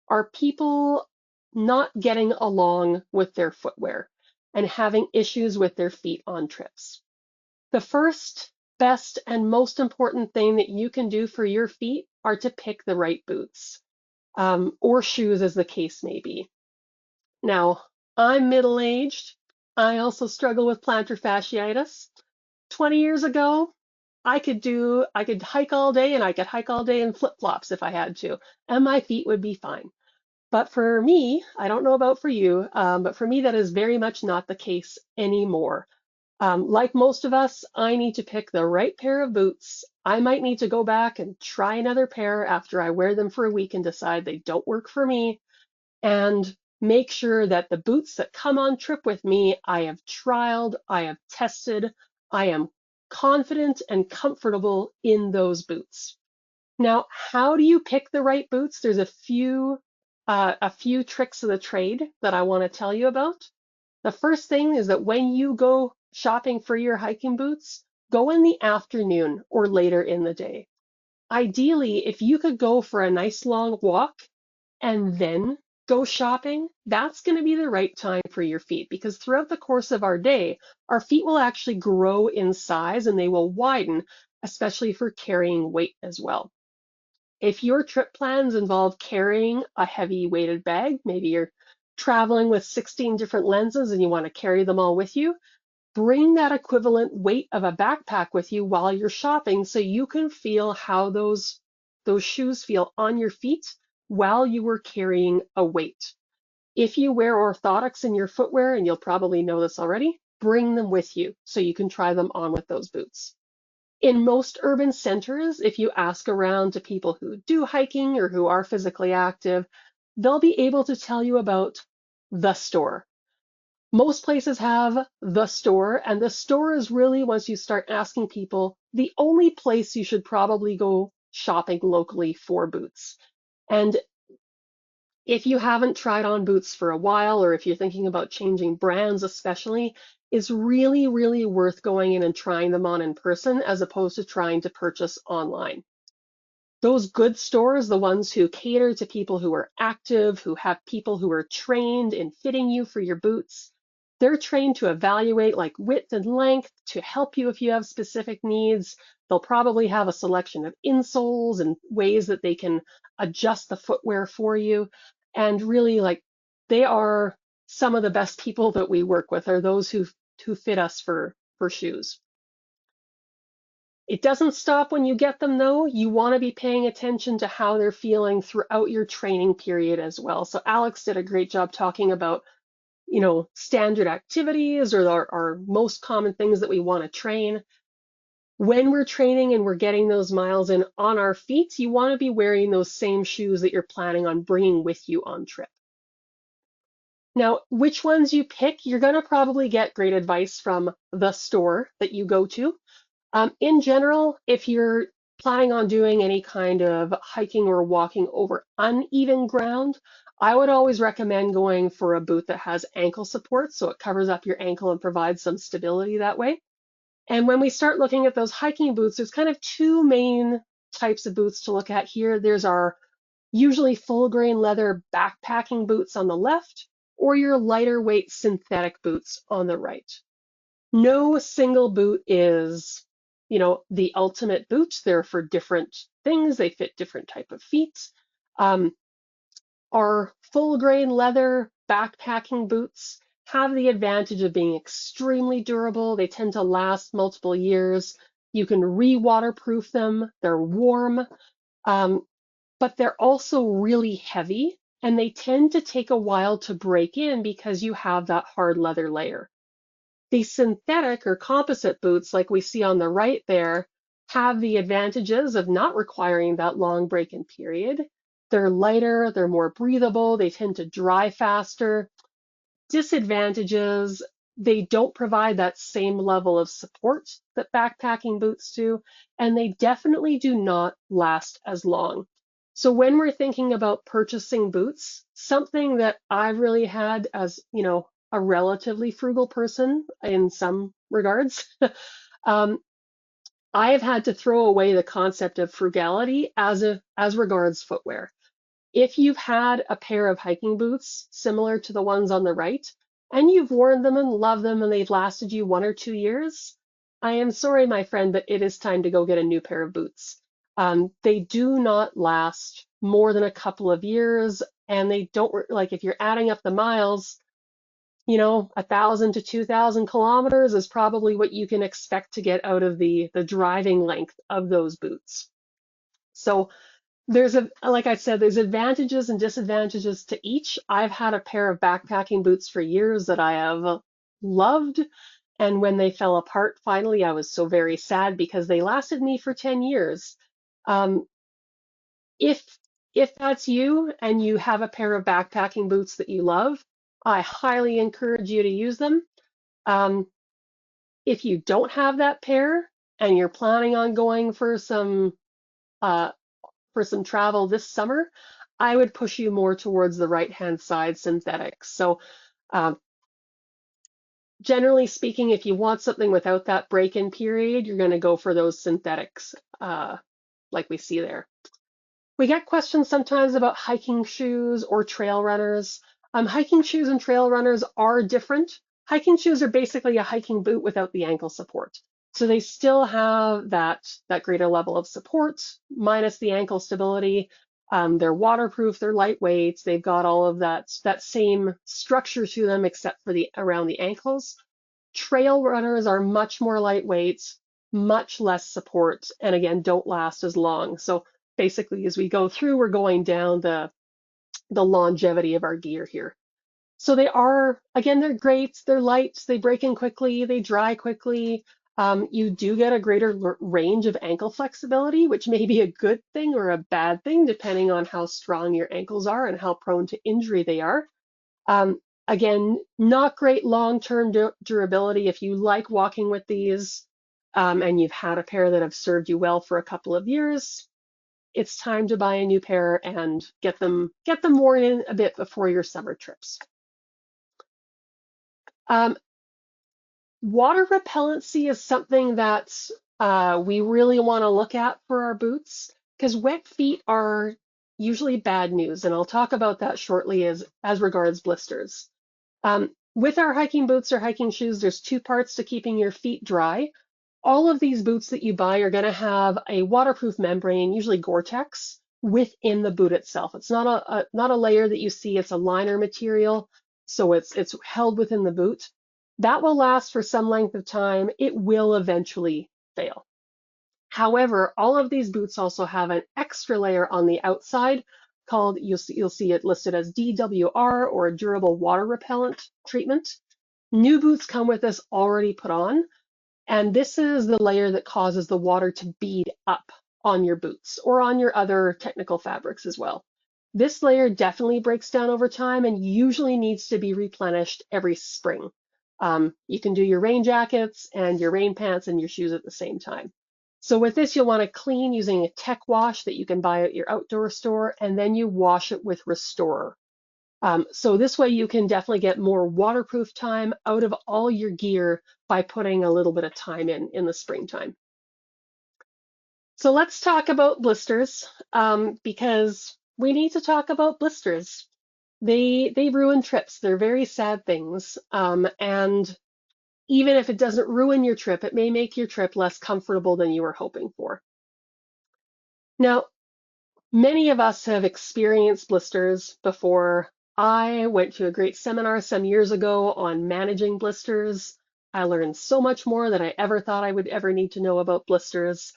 are people not getting along with their footwear. and having issues with their feet on trips. The first, best, and most important thing that you can do for your feet are to pick the right boots, or shoes as the case may be. Now, I'm middle-aged. I also struggle with plantar fasciitis. 20 years ago, I could hike all day, and I could hike all day in flip-flops if I had to, and my feet would be fine. But for me, I don't know about for you, but for me, that is very much not the case anymore. Like most of us, I need to pick the right pair of boots. I might need to go back and try another pair after I wear them for a week and decide they don't work for me, and make sure that the boots that come on trip with me, I have trialed, I have tested, I am confident and comfortable in those boots. Now, how do you pick the right boots? There's a few tricks of the trade that I want to tell you about. The first thing is that when you go shopping for your hiking boots, go in the afternoon or later in the day. Ideally, if you could go for a nice long walk and then go shopping, that's going to be the right time for your feet, because throughout the course of our day, our feet will actually grow in size and they will widen, especially for carrying weight as well. If your trip plans involve carrying a heavy weighted bag, maybe you're traveling with 16 different lenses and you want to carry them all with you, bring that equivalent weight of a backpack with you while you're shopping so you can feel how those shoes feel on your feet while you were carrying a weight. If you wear orthotics in your footwear, and you'll probably know this already, bring them with you so you can try them on with those boots. In most urban centers, if you ask around to people who do hiking or who are physically active, they'll be able to tell you about the store. Most places have the store, and the store is really, once you start asking people, the only place you should probably go shopping locally for boots. And if you haven't tried on boots for a while, or if you're thinking about changing brands especially, it's really, really worth going in and trying them on in person as opposed to trying to purchase online. Those good stores, the ones who cater to people who are active, who have people who are trained in fitting you for your boots, they're trained to evaluate like width and length to help you if you have specific needs. They'll probably have a selection of insoles and ways that they can adjust the footwear for you. And really, like, they are some of the best people that we work with, are those who fit us for shoes. It doesn't stop when you get them, though. You want to be paying attention to how they're feeling throughout your training period as well. So Alex did a great job talking about, standard activities or our most common things that we want to train. When we're training and we're getting those miles in on our feet, you want to be wearing those same shoes that you're planning on bringing with you on trip. Now, which ones you pick, you're going to probably get great advice from the store that you go to. In general, if you're planning on doing any kind of hiking or walking over uneven ground, I would always recommend going for a boot that has ankle support, so it covers up your ankle and provides some stability that way. And when we start looking at those hiking boots, there's kind of two main types of boots to look at here. There's our usually full grain leather backpacking boots on the left, or your lighter weight synthetic boots on the right. No single boot is, the ultimate boot. They're for different things. They fit different type of feet. Our full grain leather backpacking boots have the advantage of being extremely durable. They tend to last multiple years. You can re-waterproof them. They're warm, but they're also really heavy, and they tend to take a while to break in because you have that hard leather layer. The synthetic or composite boots, like we see on the right there, have the advantages of not requiring that long break-in period. They're lighter, they're more breathable, they tend to dry faster. Disadvantages, they don't provide that same level of support that backpacking boots do, and they definitely do not last as long. So when we're thinking about purchasing boots, something that I've really had as, a relatively frugal person in some regards, I have had to throw away the concept of frugality as regards footwear. If you've had a pair of hiking boots similar to the ones on the right, and you've worn them and loved them and they've lasted you 1 or 2 years, I am sorry, my friend, but it is time to go get a new pair of boots. They do not last more than a couple of years, and they don't, like, if you're adding up the miles, 1,000 to 2,000 kilometers is probably what you can expect to get out of the driving length of those boots. So like I said, there's advantages and disadvantages to each. I've had a pair of backpacking boots for years that I have loved. And when they fell apart, finally, I was so very sad because they lasted me for 10 years. Um, if that's you and you have a pair of backpacking boots that you love, I highly encourage you to use them. Um, if you don't have that pair and you're planning on going uh, for some travel this summer, I would push you more towards the right-hand side synthetics. So um, generally speaking, if you want something without that break-in period, you're going to go for those synthetics like we see there. We get questions sometimes about hiking shoes or trail runners. Hiking shoes and trail runners are different. Hiking shoes are basically a hiking boot without the ankle support. So they still have that greater level of support minus the ankle stability. They're waterproof, they're lightweight, they've got all of that same structure to them except for around the ankles. Trail runners are much more lightweight, much less support, and again, don't last as long. So basically, as we go through, we're going down the longevity of our gear here. So again, they're great, they're light, they break in quickly, they dry quickly. You do get a greater range of ankle flexibility, which may be a good thing or a bad thing, depending on how strong your ankles are and how prone to injury they are. Again, not great long-term durability. If you like walking with these and you've had a pair that have served you well for a couple of years, it's time to buy a new pair and get them worn in a bit before your summer trips. Water repellency is something that we really want to look at for our boots because wet feet are usually bad news, and I'll talk about that shortly as regards blisters. With our hiking boots or hiking shoes, there's two parts to keeping your feet dry. All of these boots that you buy are going to have a waterproof membrane, usually Gore-Tex, within the boot itself. It's not a layer that you see, it's a liner material, so it's held within the boot. That will last for some length of time. It will eventually fail. However, all of these boots also have an extra layer on the outside called, you'll see it listed as DWR, or durable water repellent treatment. New boots come with this already put on, and this is the layer that causes the water to bead up on your boots or on your other technical fabrics as well. This layer definitely breaks down over time and usually needs to be replenished every spring. You can do your rain jackets and your rain pants and your shoes at the same time. So with this, you'll want to clean using a tech wash that you can buy at your outdoor store, and then you wash it with Restorer. So this way you can definitely get more waterproof time out of all your gear by putting a little bit of time in the springtime. So let's talk about blisters because we need to talk about blisters. They ruin trips. They're very sad things. And even if it doesn't ruin your trip, it may make your trip less comfortable than you were hoping for. Now, many of us have experienced blisters before. I went to a great seminar some years ago on managing blisters. I learned so much more than I ever thought I would ever need to know about blisters.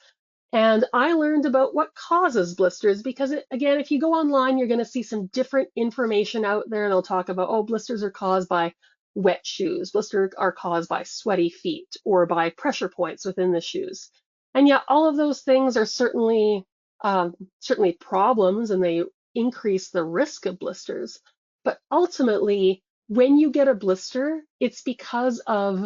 And I learned about what causes blisters because, again, if you go online, you're going to see some different information out there. They'll talk about, oh, blisters are caused by wet shoes. Blisters are caused by sweaty feet or by pressure points within the shoes. And yet all of those things are certainly problems, and they increase the risk of blisters. But ultimately, when you get a blister, it's because of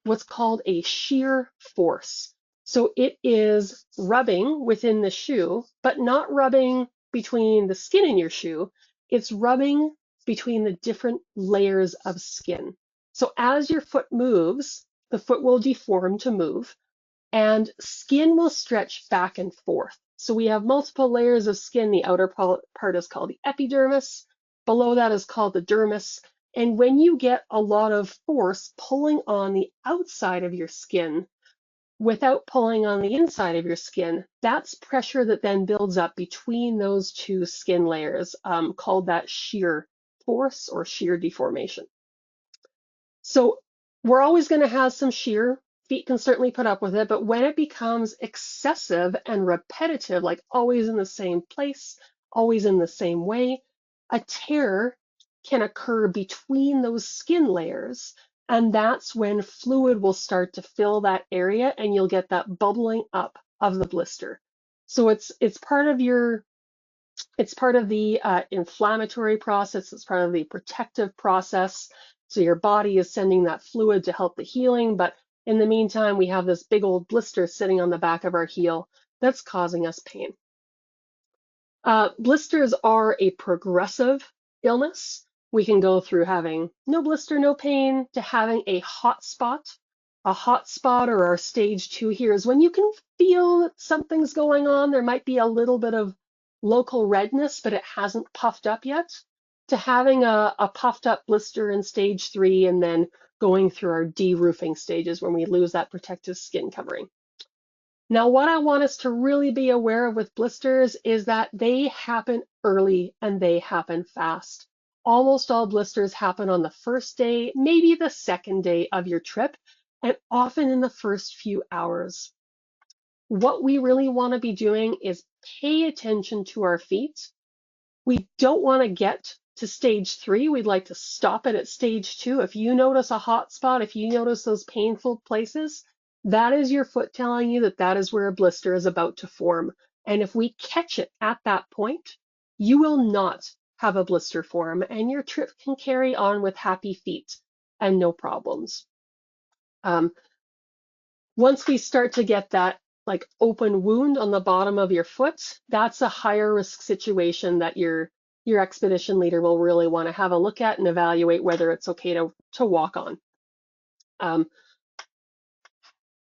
what's called a shear force. So it is rubbing within the shoe, but not rubbing between the skin in your shoe. It's rubbing between the different layers of skin. So as your foot moves, the foot will deform to move, and skin will stretch back and forth. So we have multiple layers of skin. The outer part is called the epidermis. Below that is called the dermis. And when you get a lot of force pulling on the outside of your skin without pulling on the inside of your skin, that's pressure that then builds up between those two skin layers, called that shear force or shear deformation. So we're always going to have some shear. Feet can certainly put up with it, but when it becomes excessive and repetitive, like always in the same place, always in the same way, a tear can occur between those skin layers. And that's when fluid will start to fill that area and you'll get that bubbling up of the blister. So it's part of your it's part of the inflammatory process. It's part of the protective process. So your body is sending that fluid to help the healing. But in the meantime, we have this big old blister sitting on the back of our heel that's causing us pain. Blisters are a progressive illness. We can go through having no blister, no pain, to having a hot spot. A hot spot, or our stage 2 here, is when you can feel that something's going on. There might be a little bit of local redness, but it hasn't puffed up yet. To having a puffed up blister in stage 3, and then going through our de-roofing stages when we lose that protective skin covering. Now, what I want us to really be aware of with blisters is that they happen early and they happen fast. Almost all blisters happen on the first day, maybe the second day of your trip, and often in the first few hours. What we really want to be doing is pay attention to our feet. We don't want to get to stage 3. We'd like to stop it at stage 2. If you notice a hot spot, if you notice those painful places, that is your foot telling you that that is where a blister is about to form. And if we catch it at that point, you will not have a blister form and your trip can carry on with happy feet and no problems. Once we start to get that like open wound on the bottom of your foot, that's a higher risk situation that your expedition leader will really want to have a look at and evaluate whether it's okay to walk on.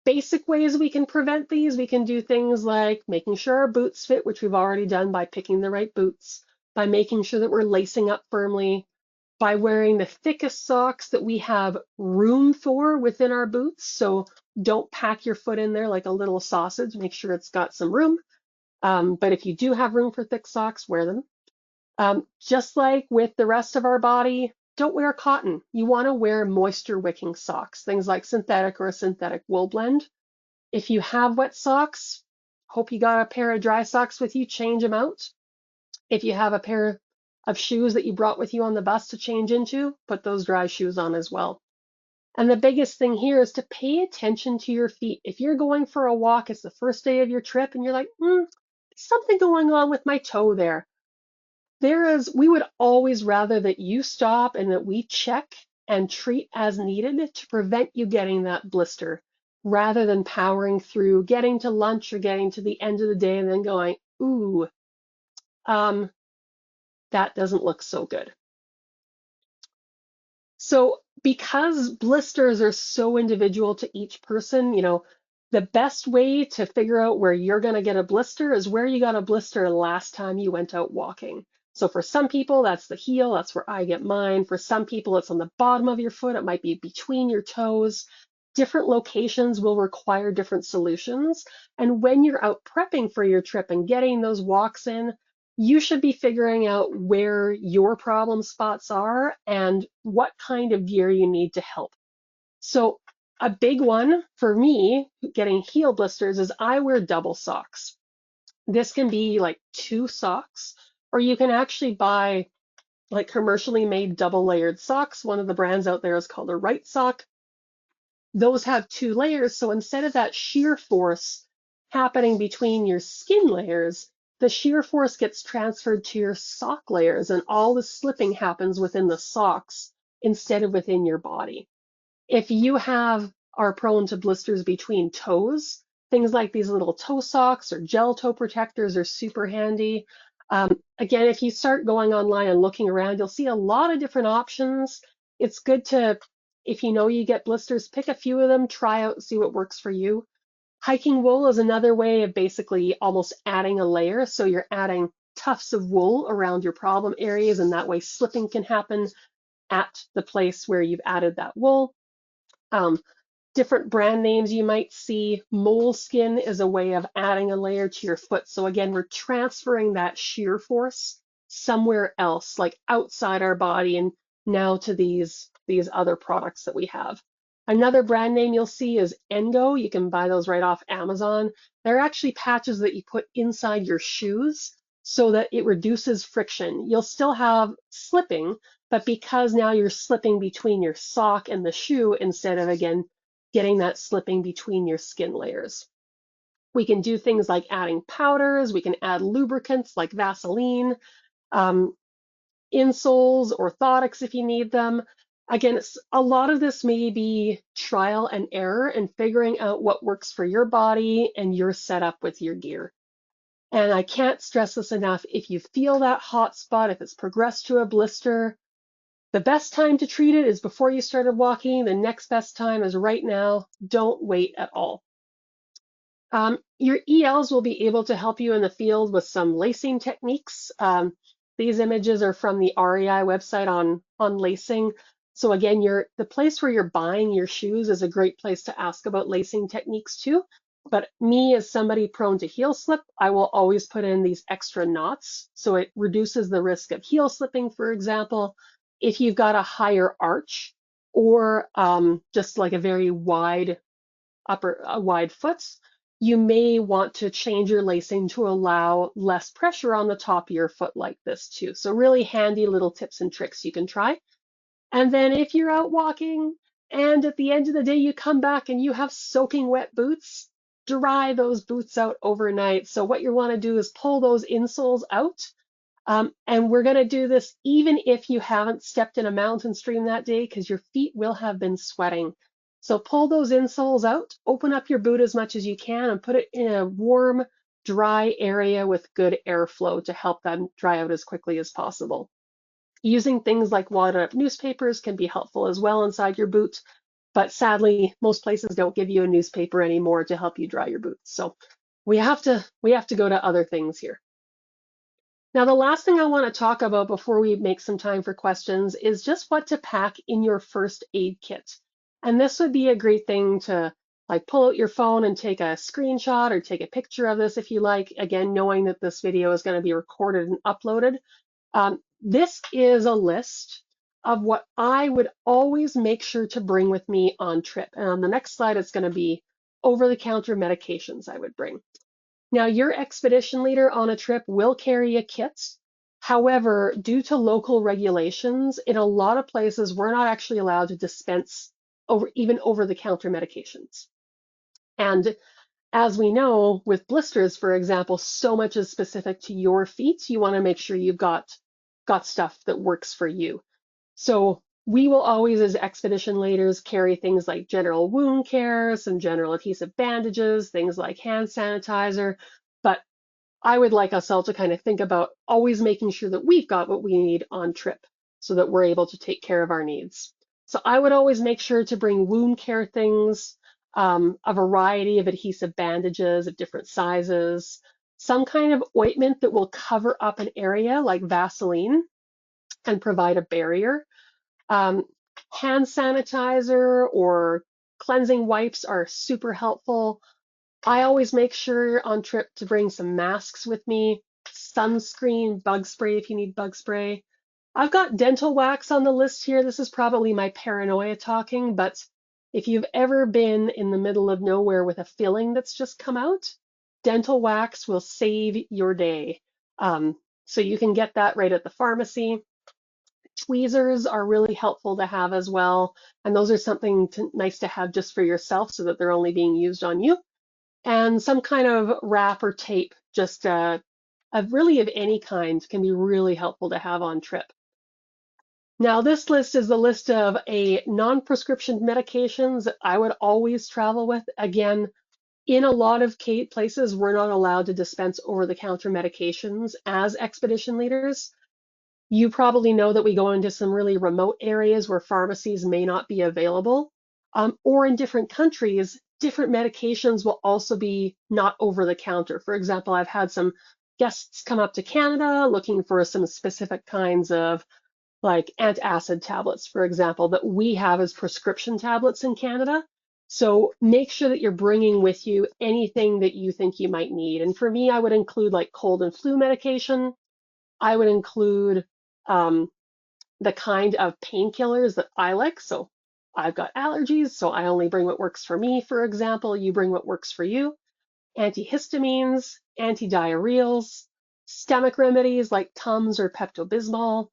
Basic ways we can prevent these, we can do things like making sure our boots fit, which we've already done by picking the right boots, by making sure that we're lacing up firmly, by wearing the thickest socks that we have room for within our boots. So don't pack your foot in there like a little sausage, make sure it's got some room. But if you do have room for thick socks, wear them. Just like with the rest of our body, don't wear cotton. You want to wear moisture wicking socks, things like synthetic or a synthetic wool blend. If you have wet socks, hope you got a pair of dry socks with you, change them out. If you have a pair of shoes that you brought with you on the bus to change into, put those dry shoes on as well. And the biggest thing here is to pay attention to your feet. If you're going for a walk, it's the first day of your trip, and you're like, there's something going on with my toe there. We would always rather that you stop and that we check and treat as needed to prevent you getting that blister, rather than powering through, getting to lunch or getting to the end of the day and then going, ooh, that doesn't look so good. So because blisters are so individual to each person, the best way to figure out where you're going to get a blister is where you got a blister last time you went out walking. So for some people, that's the heel. That's where I get mine. For some people, it's on the bottom of your foot. It might be between your toes. Different locations will require different solutions. And when you're out prepping for your trip and getting those walks in, you should be figuring out where your problem spots are and what kind of gear you need to help. So a big one for me getting heel blisters is I wear double socks. This can be like 2 socks, or you can actually buy like commercially made double layered socks. One of the brands out there is called a Right Sock. Those have 2 layers, so instead of that shear force happening between your skin layers, the shear force gets transferred to your sock layers, and all the slipping happens within the socks instead of within your body. If you are prone to blisters between toes, things like these little toe socks or gel toe protectors are super handy. Again, if you start going online and looking around, you'll see a lot of different options. It's good to, if you know you get blisters, pick a few of them, try out and see what works for you. Hiking wool is another way of basically almost adding a layer. So you're adding tufts of wool around your problem areas, and that way slipping can happen at the place where you've added that wool. Different brand names you might see. Moleskin is a way of adding a layer to your foot. So again, we're transferring that shear force somewhere else, like outside our body, and now to these other products that we have. Another brand name you'll see is Endo. You can buy those right off Amazon. They're actually patches that you put inside your shoes so that it reduces friction. You'll still have slipping, but because now you're slipping between your sock and the shoe instead of, again, getting that slipping between your skin layers. We can do things like adding powders. We can add lubricants like Vaseline, insoles, orthotics if you need them. Again, a lot of this may be trial and error and figuring out what works for your body and your setup with your gear. And I can't stress this enough. If you feel that hot spot, if it's progressed to a blister, the best time to treat it is before you started walking. The next best time is right now. Don't wait at all. Your ELs will be able to help you in the field with some lacing techniques. These images are from the REI website on lacing. So again, the place where you're buying your shoes is a great place to ask about lacing techniques too. But me, as somebody prone to heel slip, I will always put in these extra knots. So it reduces the risk of heel slipping, for example, if you've got a higher arch or just like a very wide foot, you may want to change your lacing to allow less pressure on the top of your foot like this too. So really handy little tips and tricks you can try. And then if you're out walking and at the end of the day you come back and you have soaking wet boots, dry those boots out overnight. So what you want to do is pull those insoles out. And we're going to do this even if you haven't stepped in a mountain stream that day, because your feet will have been sweating. So pull those insoles out, open up your boot as much as you can, and put it in a warm, dry area with good airflow to help them dry out as quickly as possible. Using things like wadded up newspapers can be helpful as well inside your boot, but sadly, most places don't give you a newspaper anymore to help you dry your boots. So we have to go to other things here. Now, the last thing I want to talk about before we make some time for questions is just what to pack in your first aid kit. And this would be a great thing to like pull out your phone and take a screenshot or take a picture of this if you like, again, knowing that this video is going to be recorded and uploaded. This is a list of what I would always make sure to bring with me on trip. And on the next slide, it's going to be over-the-counter medications I would bring. Now, your expedition leader on a trip will carry a kit. However, due to local regulations, in a lot of places, we're not actually allowed to dispense even over-the-counter medications. And as we know, with blisters, for example, so much is specific to your feet. You want to make sure you've got stuff that works for you. So we will always, as expedition leaders, carry things like general wound care, some general adhesive bandages, things like hand sanitizer. But I would like us all to kind of think about always making sure that we've got what we need on trip so that we're able to take care of our needs. So I would always make sure to bring wound care things, a variety of adhesive bandages of different sizes, some kind of ointment that will cover up an area like Vaseline and provide a barrier. Hand sanitizer or cleansing wipes are super helpful. I always make sure on trip to bring some masks with me, sunscreen, bug spray if you need bug spray. I've got dental wax on the list here. This is probably my paranoia talking, but if you've ever been in the middle of nowhere with a filling that's just come out, dental wax will save your day. So you can get that right at the pharmacy. Tweezers are really helpful to have as well. And those are something nice to have just for yourself so that they're only being used on you. And some kind of wrap or tape, just really of any kind, can be really helpful to have on trip. Now, this list is the list of non-prescription medications that I would always travel with. Again, in a lot of places, we're not allowed to dispense over-the-counter medications as expedition leaders. You probably know that we go into some really remote areas where pharmacies may not be available, or in different countries, different medications will also be not over the counter. For example, I've had some guests come up to Canada looking for some specific kinds of like antacid tablets, for example, that we have as prescription tablets in Canada. So make sure that you're bringing with you anything that you think you might need. And for me, I would include like cold and flu medication. I would include um, the kind of painkillers that I like. So I've got allergies, so I only bring what works for me, for example. You bring what works for you. Antihistamines, antidiarrheals, stomach remedies like Tums or Pepto-Bismol.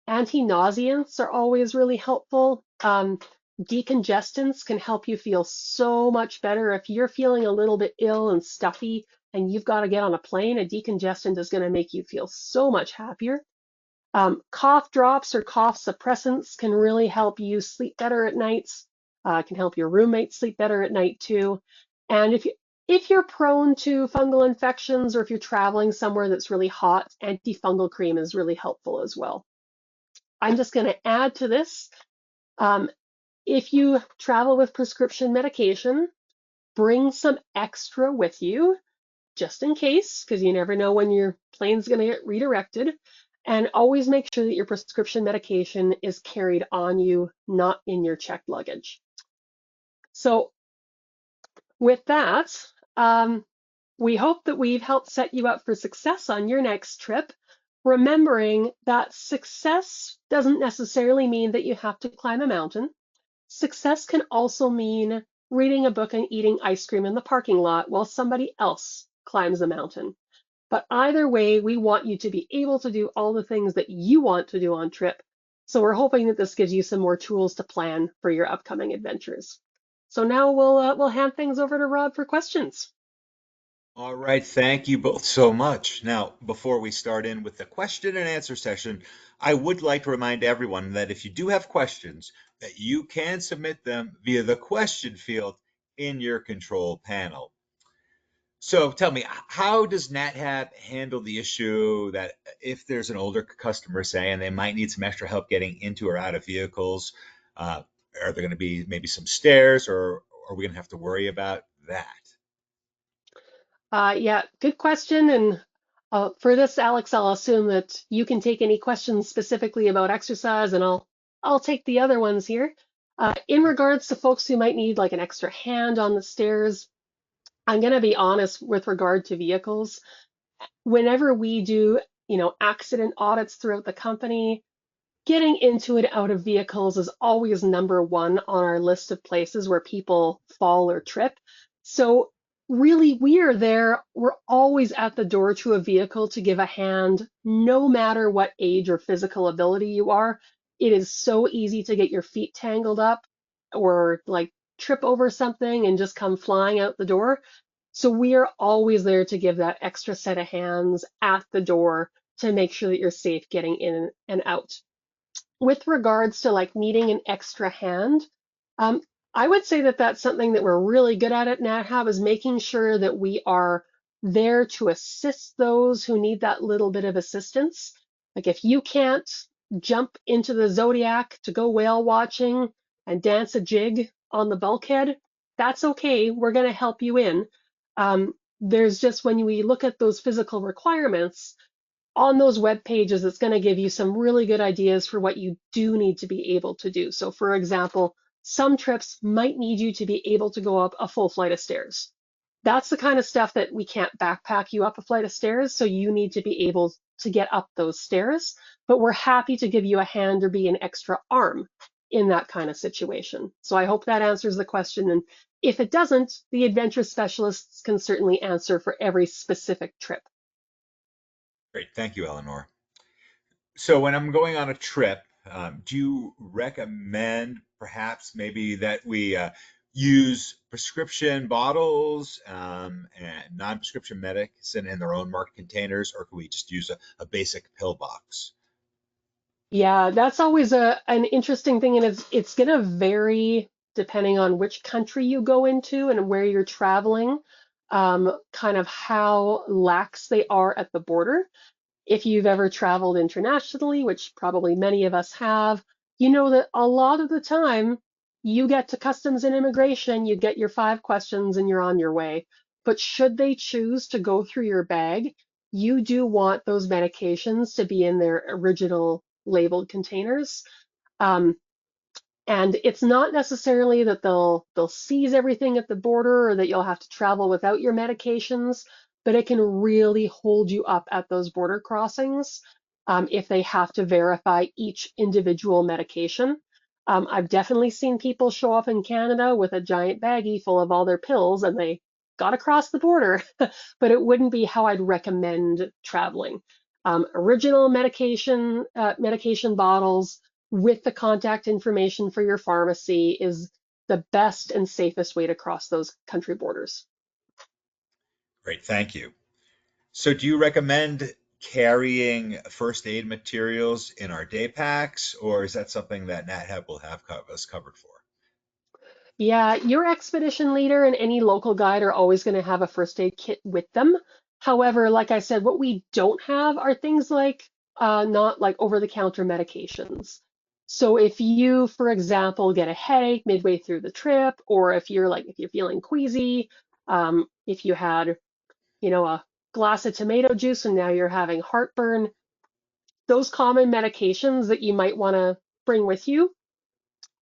Anti-nauseants are always really helpful. Decongestants can help you feel so much better. If you're feeling a little bit ill and stuffy and you've got to get on a plane, a decongestant is going to make you feel so much happier. Cough drops or cough suppressants can really help you sleep better at nights. Can help your roommate sleep better at night too. And if you're prone to fungal infections or if you're traveling somewhere that's really hot, antifungal cream is really helpful as well. I'm just going to add to this. If you travel with prescription medication, bring some extra with you just in case, because you never know when your plane's going to get redirected. And always make sure that your prescription medication is carried on you, not in your checked luggage. So with that, we hope that we've helped set you up for success on your next trip, remembering that success doesn't necessarily mean that you have to climb a mountain. Success can also mean reading a book and eating ice cream in the parking lot while somebody else climbs a mountain. But either way, we want you to be able to do all the things that you want to do on trip. So we're hoping that this gives you some more tools to plan for your upcoming adventures. So now we'll hand things over to Rod for questions. All right, thank you both so much. Now, before we start in with the question and answer session, I would like to remind everyone that if you do have questions, that you can submit them via the question field in your control panel. So tell me, how does Nat Hab handle the issue that if there's an older customer, say, and they might need some extra help getting into or out of vehicles, uh, are there going to be maybe some stairs, or are we going to have to worry about that? Yeah, good question. And for this, Alex, I'll assume that you can take any questions specifically about exercise, and I'll take the other ones here. In regards to folks who might need like an extra hand on the stairs, I'm going to be honest with regard to vehicles. Whenever we do, accident audits throughout the company, getting into and out of vehicles is always number one on our list of places where people fall or trip. So really, we are there. We're always at the door to a vehicle to give a hand, no matter what age or physical ability you are. It is so easy to get your feet tangled up or like trip over something and just come flying out the door. So we are always there to give that extra set of hands at the door to make sure that you're safe getting in and out. With regards to like needing an extra hand, um, I would say that that's something that we're really good at Nat Hab is making sure that we are there to assist those who need that little bit of assistance. Like if you can't jump into the Zodiac to go whale watching and dance a jig on the bulkhead, that's okay. We're going to help you in. There's just when we look at those physical requirements, on those web pages, it's going to give you some really good ideas for what you do need to be able to do. So for example, some trips might need you to be able to go up a full flight of stairs. That's the kind of stuff that we can't backpack you up a flight of stairs, so you need to be able to get up those stairs, but we're happy to give you a hand or be an extra arm in that kind of situation. So I hope that answers the question, and if it doesn't, the adventure specialists can certainly answer for every specific trip. Great, thank you, Eleanor. So when I'm going on a trip, do you recommend perhaps maybe that we use prescription bottles and non-prescription medicine in their own marked containers, or can we just use a basic pill box? Yeah, that's always an interesting thing, and it's gonna vary depending on which country you go into and where you're traveling, kind of how lax they are at the border. If you've ever traveled internationally, which probably many of us have, you know that a lot of the time you get to customs and immigration, you get your 5 questions and you're on your way. But should they choose to go through your bag, you do want those medications to be in their original labeled containers. Um, and it's not necessarily that they'll seize everything at the border or that you'll have to travel without your medications, but it can really hold you up at those border crossings if they have to verify each individual medication. I've definitely seen people show up in Canada with a giant baggie full of all their pills and they got across the border, but it wouldn't be how I'd recommend traveling. Original medication bottles with the contact information for your pharmacy is the best and safest way to cross those country borders. Great, thank you. So, do you recommend carrying first aid materials in our day packs, or is that something that Nat Hab will have us covered for? Yeah, your expedition leader and any local guide are always going to have a first aid kit with them. However, like I said, what we don't have are things like not like over-the-counter medications. So if you, for example, get a headache midway through the trip, or if you're feeling queasy, if you had, a glass of tomato juice and now you're having heartburn, those common medications that you might want to bring with you,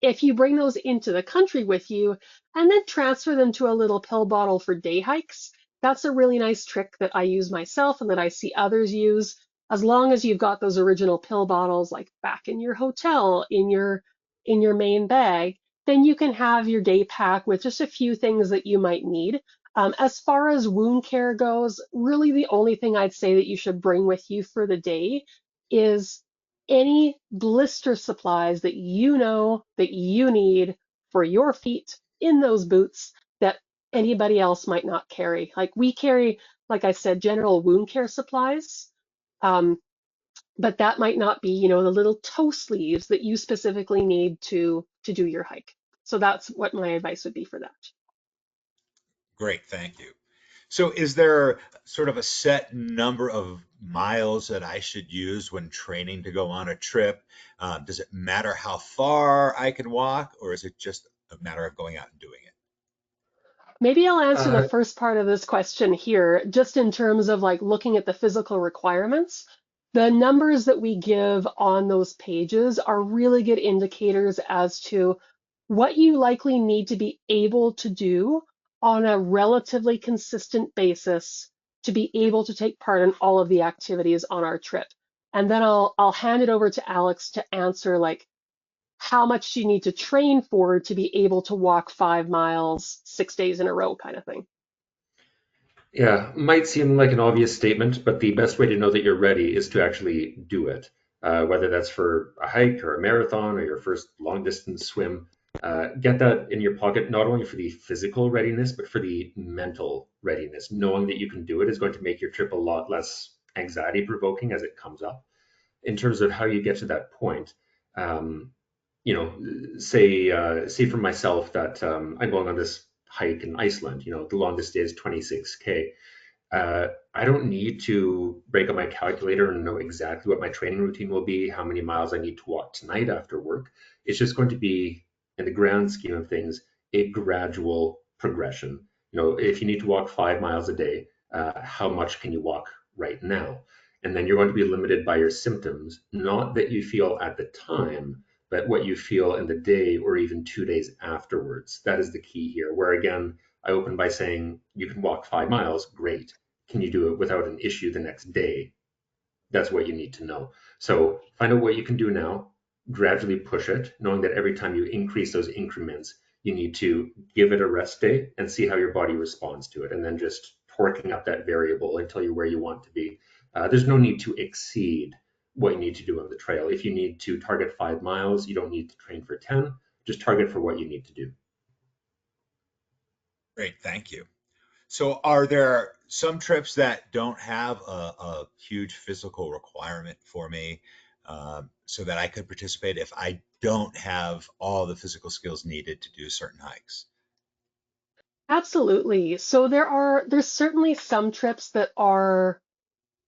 if you bring those into the country with you and then transfer them to a little pill bottle for day hikes, that's a really nice trick that I use myself and that I see others use. As long as you've got those original pill bottles like back in your hotel, in your main bag, then you can have your day pack with just a few things that you might need. As far as wound care goes, really the only thing I'd say that you should bring with you for the day is any blister supplies that you know that you need for your feet in those boots that anybody else might not carry. Like we carry, like I said, general wound care supplies, um, but that might not be, the little toe sleeves that you specifically need to do your hike. So that's what my advice would be for that. Great, thank you. So, is there sort of a set number of miles that I should use when training to go on a trip? Does it matter how far I can walk, or is it just a matter of going out and doing it? Maybe I'll answer the Uh, first part of this question here, just in terms of like looking at the physical requirements. The numbers that we give on those pages are really good indicators as to what you likely need to be able to do on a relatively consistent basis to be able to take part in all of the activities on our trip. And then I'll hand it over to Alex to answer like how much do you need to train for to be able to walk 5 miles 6 days in a row kind of thing. Yeah, might seem like an obvious statement, but the best way to know that you're ready is to actually do it. Whether that's for a hike or a marathon or your first long distance swim, get that in your pocket, not only for the physical readiness, but for the mental readiness. Knowing that you can do it is going to make your trip a lot less anxiety provoking as it comes up. In terms of how you get to that point, um, say for myself that I'm going on this hike in Iceland. The longest day is 26K. I don't need to break up my calculator and know exactly what my training routine will be, how many miles I need to walk tonight after work. It's just going to be, in the grand scheme of things, a gradual progression. If you need to walk 5 miles a day, how much can you walk right now? And then you're going to be limited by your symptoms, not that you feel at the time, but what you feel in the day or even 2 days afterwards. That is the key here. Where again, I open by saying you can walk 5 miles, great. Can you do it without an issue the next day? That's what you need to know. So find out what you can do now, gradually push it, knowing that every time you increase those increments, you need to give it a rest day and see how your body responds to it, and then just torquing up that variable until you're where you want to be. There's no need to exceed what you need to do on the trail. If you need to target 5 miles, you don't need to train for 10. Just target for what you need to do. Great, thank you. So, are there some trips that don't have a huge physical requirement for me, so that I could participate if I don't have all the physical skills needed to do certain hikes? Absolutely. So there's certainly some trips that are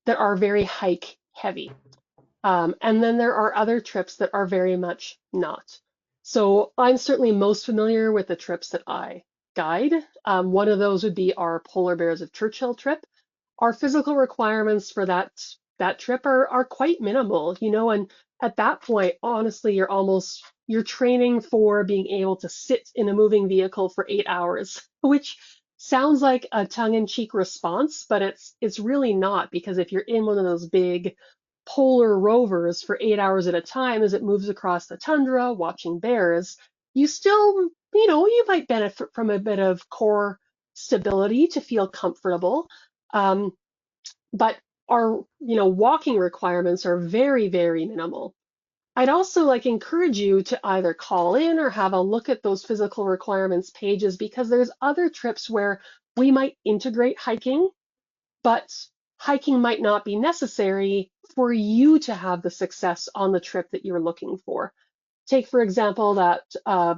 very hike heavy. And then there are other trips that are very much not. So I'm certainly most familiar with the trips that I guide. One of those would be our Polar Bears of Churchill trip. Our physical requirements for that that trip are quite minimal, and at that point, honestly, you're training for being able to sit in a moving vehicle for 8 hours, which sounds like a tongue-in-cheek response, but it's really not, because if you're in one of those big polar rovers for 8 hours at a time as it moves across the tundra, watching bears, you still, you might benefit from a bit of core stability to feel comfortable. Um, but our, walking requirements are very, very minimal. I'd also encourage you to either call in or have a look at those physical requirements pages, because there's other trips where we might integrate hiking, but hiking might not be necessary for you to have the success on the trip that you're looking for. Take, for example, that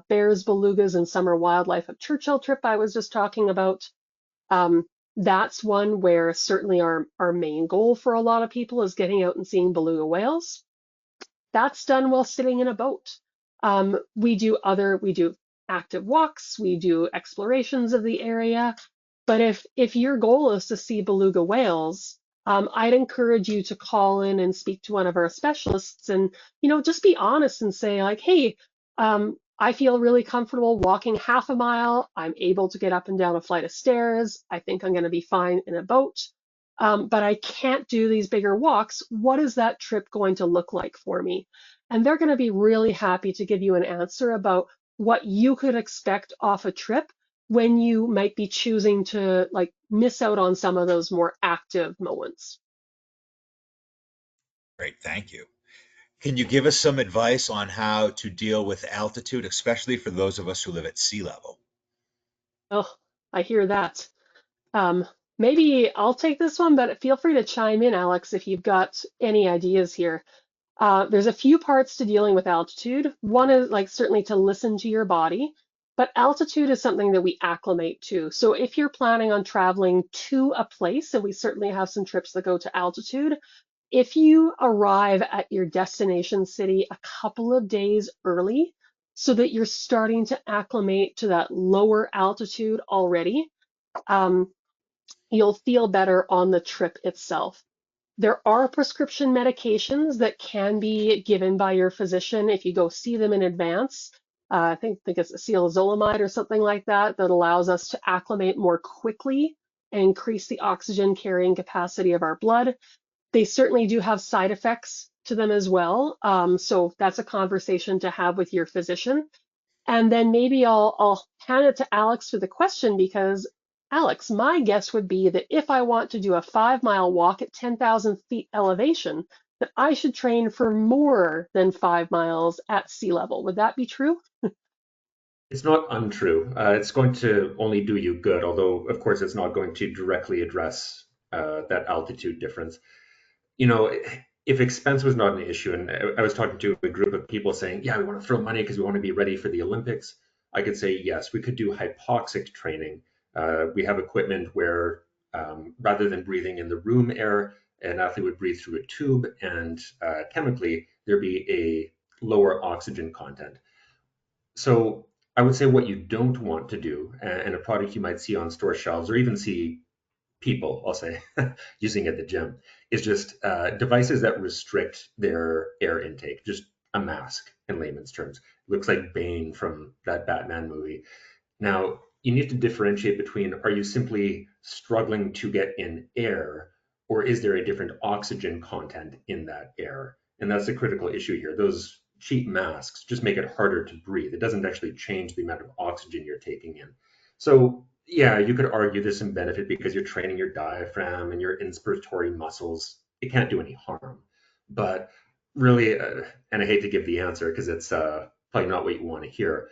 bears, belugas, and summer wildlife of Churchill trip I was just talking about. Um, that's one where certainly our main goal for a lot of people is getting out and seeing beluga whales. That's done while sitting in a boat. We do active walks, we do explorations of the area. But if your goal is to see beluga whales, I'd encourage you to call in and speak to one of our specialists, and just be honest and say hey, I feel really comfortable walking half a mile. I'm able to get up and down a flight of stairs. I think I'm going to be fine in a boat. But I can't do these bigger walks. What is that trip going to look like for me? And they're going to be really happy to give you an answer about what you could expect off a trip when you might be choosing to miss out on some of those more active moments. Great, thank you. Can you give us some advice on how to deal with altitude, especially for those of us who live at sea level? Oh, I hear that. Um, Maybe I'll take this one, but feel free to chime in, Alex, if you've got any ideas here. There's a few parts to dealing with altitude. One is certainly to listen to your body, but altitude is something that we acclimate to. So if you're planning on traveling to a place, and we certainly have some trips that go to altitude, if you arrive at your destination city a couple of days early so that you're starting to acclimate to that lower altitude already, um, you'll feel better on the trip itself. There are prescription medications that can be given by your physician if you go see them in advance. I think it's acetazolamide or something like that that allows us to acclimate more quickly and increase the oxygen carrying capacity of our blood. They certainly do have side effects to them as well. So that's a conversation to have with your physician. And then maybe I'll hand it to Alex for the question, because Alex, my guess would be that if I want to do a 5 mile walk at 10,000 feet elevation, that I should train for more than 5 miles at sea level. Would that be true? It's not untrue. It's going to only do you good, although, of course, it's not going to directly address that altitude difference. You know, if expense was not an issue, and I was talking to a group of people saying, yeah, we want to throw money because we want to be ready for the Olympics, I could say, yes, we could do hypoxic training. We have equipment where rather than breathing in the room air, an athlete would breathe through a tube, and chemically, there'd be a lower oxygen content. So I would say what you don't want to do, and a product you might see on store shelves or even see people, I'll say, using at the gym, is just devices that restrict their air intake, just a mask in layman's terms. It looks like Bane from that Batman movie. Now, you need to differentiate between, are you simply struggling to get in air, or is there a different oxygen content in that air? And that's the critical issue here. Those cheap masks just make it harder to breathe. It doesn't actually change the amount of oxygen you're taking in. So, yeah, you could argue there's some benefit because you're training your diaphragm and your inspiratory muscles. It can't do any harm. But really, and I hate to give the answer because it's probably not what you want to hear,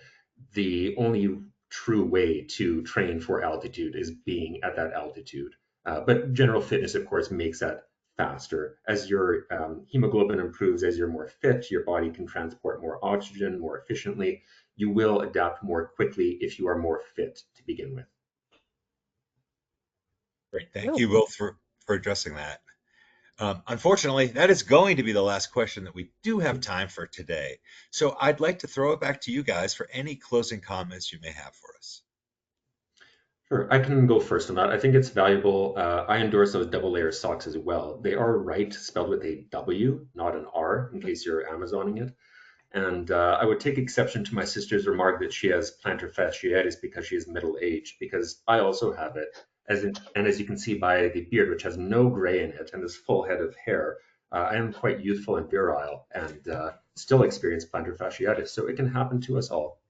the only true way to train for altitude is being at that altitude. But general fitness, of course, makes that faster. As your hemoglobin improves, as you're more fit, your body can transport more oxygen more efficiently. You will adapt more quickly if you are more fit to begin with. Great, thank No. you both for addressing that. Unfortunately, that is going to be the last question that we do have time for today. So I'd like to throw it back to you guys for any closing comments you may have for us. Sure, I can go first on that. I think it's valuable. I endorse those double layer socks as well. They are right, spelled with a W, not an R, in case you're Amazoning it. And I would take exception to my sister's remark that she has plantar fasciitis because she is middle aged, because I also have it. And as you can see by the beard, which has no gray in it and this full head of hair, I am quite youthful and virile and still experience plantar fasciitis. So it can happen to us all.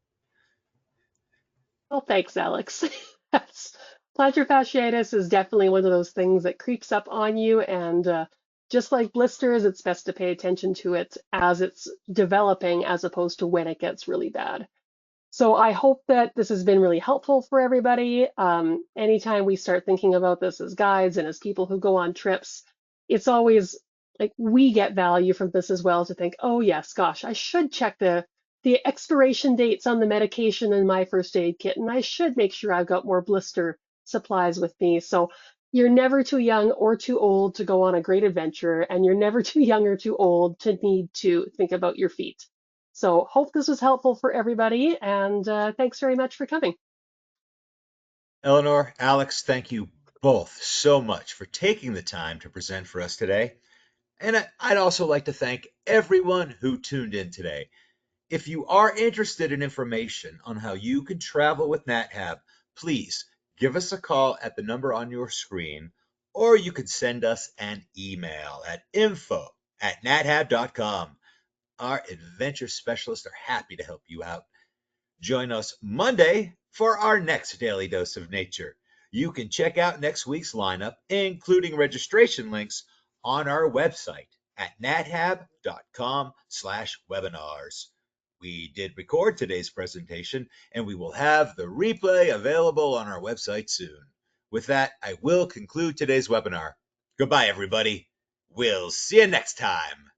Well, thanks, Alex. Yes. Plantar fasciitis is definitely one of those things that creeps up on you, and just like blisters, it's best to pay attention to it as it's developing as opposed to when it gets really bad. So I hope that this has been really helpful for everybody. Anytime we start thinking about this as guides and as people who go on trips, it's always like we get value from this as well to think, oh yes, gosh, I should check the expiration dates on the medication in my first aid kit, and I should make sure I've got more blister supplies with me. So you're never too young or too old to go on a great adventure, and you're never too young or too old to need to think about your feet. So hope this was helpful for everybody, and thanks very much for coming. Eleanor, Alex, thank you both so much for taking the time to present for us today. And I'd also like to thank everyone who tuned in today. If you are interested in information on how you can travel with Nat Hab, please give us a call at the number on your screen, or you can send us an email at info@nathab.com. Our adventure specialists are happy to help you out. Join us Monday for our next daily dose of nature. You can check out next week's lineup, including registration links, on our website at nathab.com/webinars. We did record today's presentation, and we will have the replay available on our website soon. With that, I will conclude today's webinar. Goodbye, everybody. We'll see you next time.